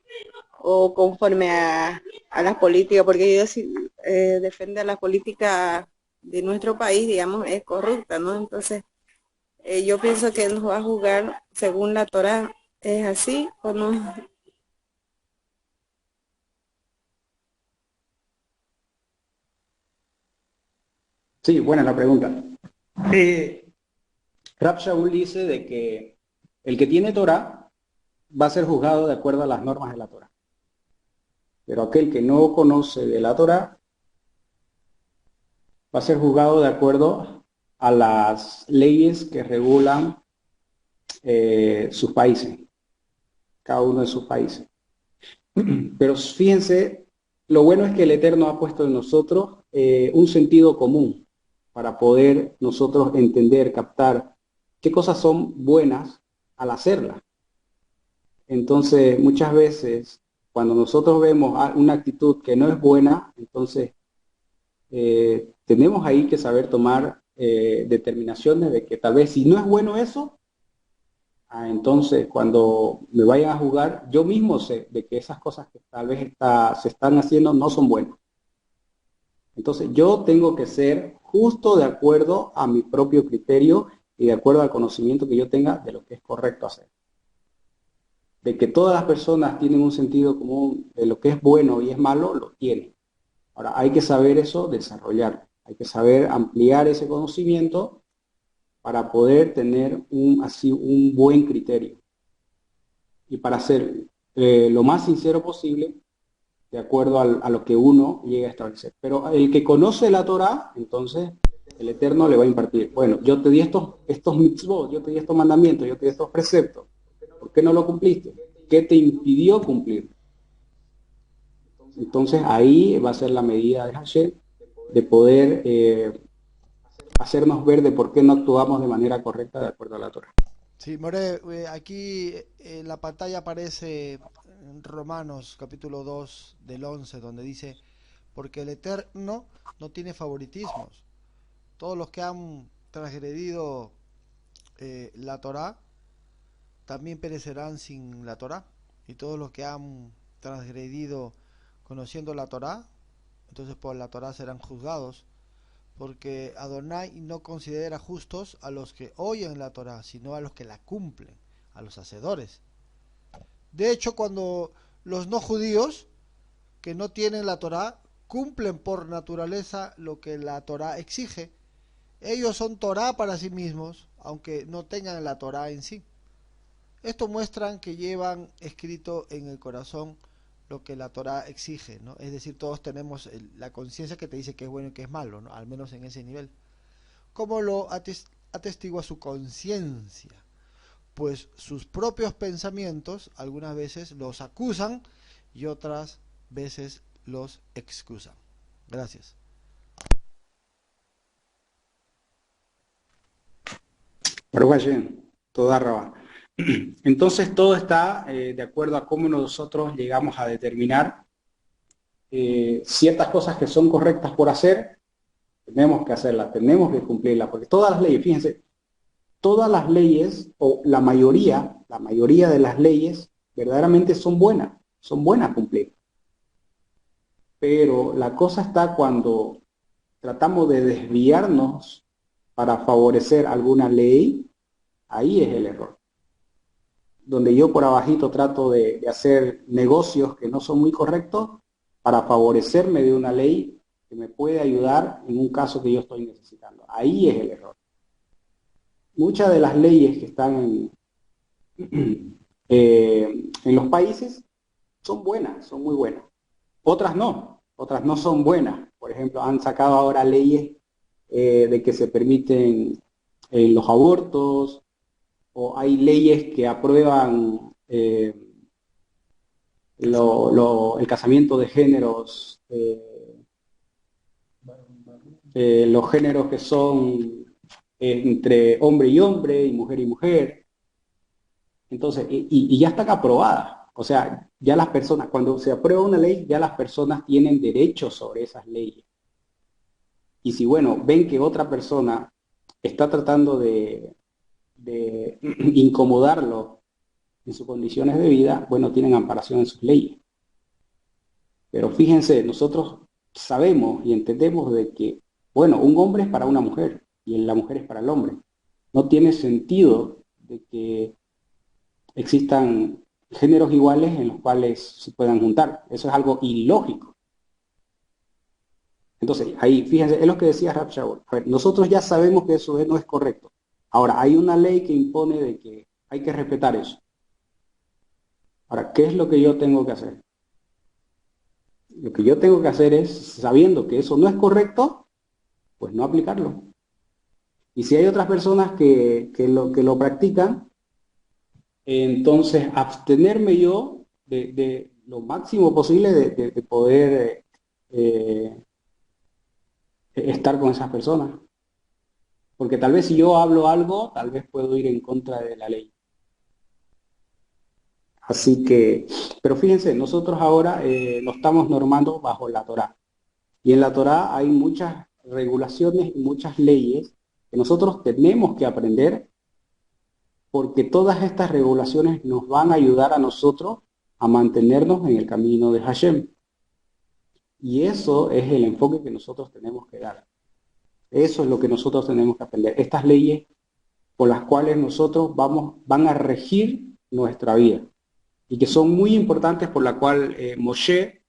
D: O conforme a las políticas, porque ellos defender la política de nuestro país, digamos, es corrupta, ¿no? Entonces, yo pienso que Él nos va a juzgar según la Torah. ¿Es así o no?
A: Sí, buena la pregunta. Rab Shaul dice de que el que tiene Torah va a ser juzgado de acuerdo a las normas de la Torah. Pero aquel que no conoce de la Torah va a ser juzgado de acuerdo a las leyes que regulan sus países, cada uno de sus países. Pero fíjense, lo bueno es que el Eterno ha puesto en nosotros un sentido común para poder nosotros entender, captar qué cosas son buenas al hacerlas. Entonces, muchas veces, cuando nosotros vemos una actitud que no es buena, entonces tenemos ahí que saber tomar determinaciones de que tal vez si no es bueno eso, entonces cuando me vayan a juzgar, yo mismo sé de que esas cosas que tal vez se están haciendo no son buenas. Entonces yo tengo que ser justo de acuerdo a mi propio criterio y de acuerdo al conocimiento que yo tenga de lo que es correcto hacer. De que todas las personas tienen un sentido común de lo que es bueno y es malo, lo tienen. Ahora, hay que saber eso, desarrollarlo. Hay que saber ampliar ese conocimiento para poder tener así un buen criterio. Y para ser lo más sincero posible, de acuerdo a lo que uno llega a establecer. Pero el que conoce la Torah, entonces el Eterno le va a impartir. Bueno, yo te di estos mitzvot, yo te di estos mandamientos, yo te di estos preceptos. ¿Por qué no lo cumpliste? ¿Qué te impidió cumplir? Entonces ahí va a ser la medida de Hashem de poder hacernos ver de por qué no actuamos de manera correcta de acuerdo a la Torah.
B: Sí, More, aquí en la pantalla aparece en Romanos capítulo 2 del 11 donde dice, porque el Eterno no tiene favoritismos. Todos los que han transgredido la Torá también perecerán sin la Torá. Y todos los que han transgredido conociendo la Torá entonces por la Torá serán juzgados, porque Adonai no considera justos a los que oyen la Torá, sino a los que la cumplen, a los hacedores. De hecho, cuando los no judíos que no tienen la Torá cumplen por naturaleza lo que la Torá exige, ellos son Torá para sí mismos, aunque no tengan la Torá en sí. Esto muestran que llevan escrito en el corazón lo que la Torá exige, ¿no? Es decir, todos tenemos la conciencia que te dice que es bueno y que es malo, ¿no? Al menos en ese nivel. ¿Cómo lo atestigua su conciencia? Pues sus propios pensamientos algunas veces los acusan y otras veces los excusan. Gracias.
A: Baruch Hashem, toda Rabá. Entonces todo está de acuerdo a cómo nosotros llegamos a determinar ciertas cosas que son correctas por hacer, tenemos que hacerlas, tenemos que cumplirlas, porque todas las leyes, fíjense, todas las leyes, o la mayoría de las leyes, verdaderamente son buenas cumplir. Pero la cosa está cuando tratamos de desviarnos para favorecer alguna ley, ahí es el error. Donde yo por abajito trato de hacer negocios que no son muy correctos para favorecerme de una ley que me puede ayudar en un caso que yo estoy necesitando. Ahí es el error. Muchas de las leyes que están en los países son buenas, son muy buenas. Otras no son buenas. Por ejemplo, han sacado ahora leyes de que se permiten los abortos, o hay leyes que aprueban el casamiento de géneros, los géneros que son entre hombre y mujer. Entonces, y ya están aprobadas. O sea, ya las personas, cuando se aprueba una ley, ya las personas tienen derechos sobre esas leyes. Y si, bueno, ven que otra persona está tratando de incomodarlo en sus condiciones de vida, bueno, tienen amparación en sus leyes. Pero fíjense, nosotros sabemos y entendemos de que, bueno, un hombre es para una mujer y la mujer es para el hombre. No tiene sentido de que existan géneros iguales en los cuales se puedan juntar. Eso es algo ilógico. Entonces, ahí, fíjense, es lo que decía Rab Shaul. A ver, nosotros ya sabemos que eso no es correcto. Ahora, hay una ley que impone de que hay que respetar eso. Ahora, ¿qué es lo que yo tengo que hacer? Lo que yo tengo que hacer es, sabiendo que eso no es correcto, pues no aplicarlo. Y si hay otras personas que lo practican, entonces abstenerme yo de lo máximo posible de poder estar con esas personas. Porque tal vez si yo hablo algo, tal vez puedo ir en contra de la ley. Así que, pero fíjense, nosotros ahora lo estamos normando bajo la Torá. Y en la Torá hay muchas regulaciones y muchas leyes que nosotros tenemos que aprender, porque todas estas regulaciones nos van a ayudar a nosotros a mantenernos en el camino de Hashem. Y eso es el enfoque que nosotros tenemos que dar. Eso es lo que nosotros tenemos que aprender. Estas leyes por las cuales nosotros van a regir nuestra vida. Y que son muy importantes, por la cual Moshe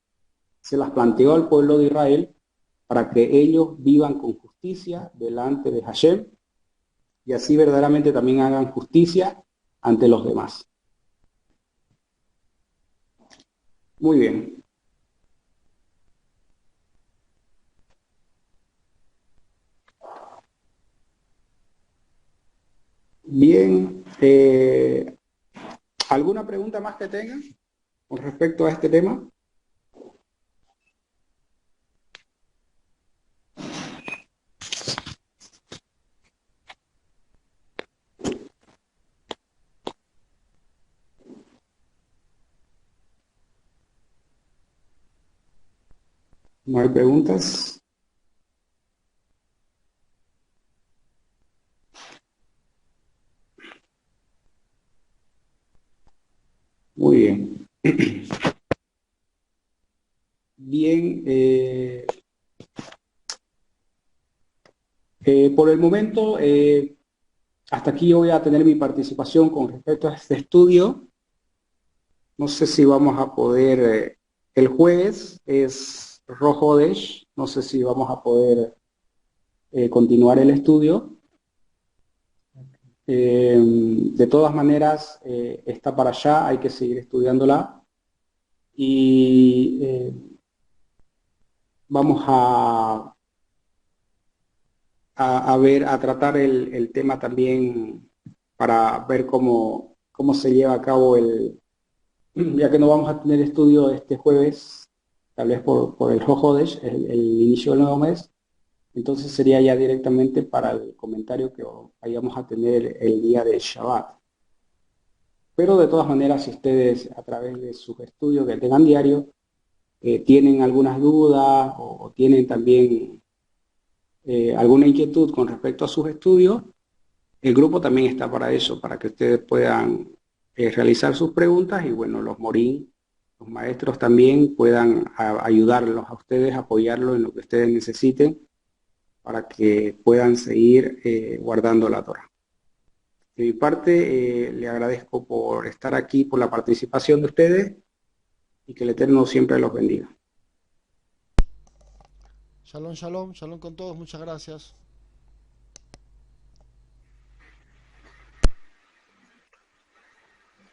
A: se las planteó al pueblo de Israel para que ellos vivan con justicia delante de Hashem y así verdaderamente también hagan justicia ante los demás. Muy bien. Bien, ¿alguna pregunta más que tengan con respecto a este tema? ¿No hay preguntas? Muy bien. Bien, Por el momento, hasta aquí yo voy a tener mi participación con respecto a este estudio. No sé si vamos a poder, el jueves es Rosh Hodesh, no sé si vamos a poder continuar el estudio. De todas maneras, está para allá, hay que seguir estudiándola. Y vamos a tratar el tema también para ver cómo se lleva a cabo ya que no vamos a tener estudio este jueves, tal vez por el Rosh Hodesh, el inicio del nuevo mes, entonces sería ya directamente para el comentario que vayamos a tener el día de Shabbat. Pero de todas maneras, si ustedes a través de sus estudios que tengan diario, tienen algunas dudas o tienen también alguna inquietud con respecto a sus estudios, el grupo también está para eso, para que ustedes puedan realizar sus preguntas y bueno, los morín, los maestros también puedan ayudarlos a ustedes, apoyarlos en lo que ustedes necesiten para que puedan seguir guardando la Torah. De mi parte, le agradezco por estar aquí, por la participación de ustedes y que el Eterno siempre los bendiga.
B: Shalom, shalom, shalom con todos, muchas gracias.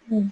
C: Mm.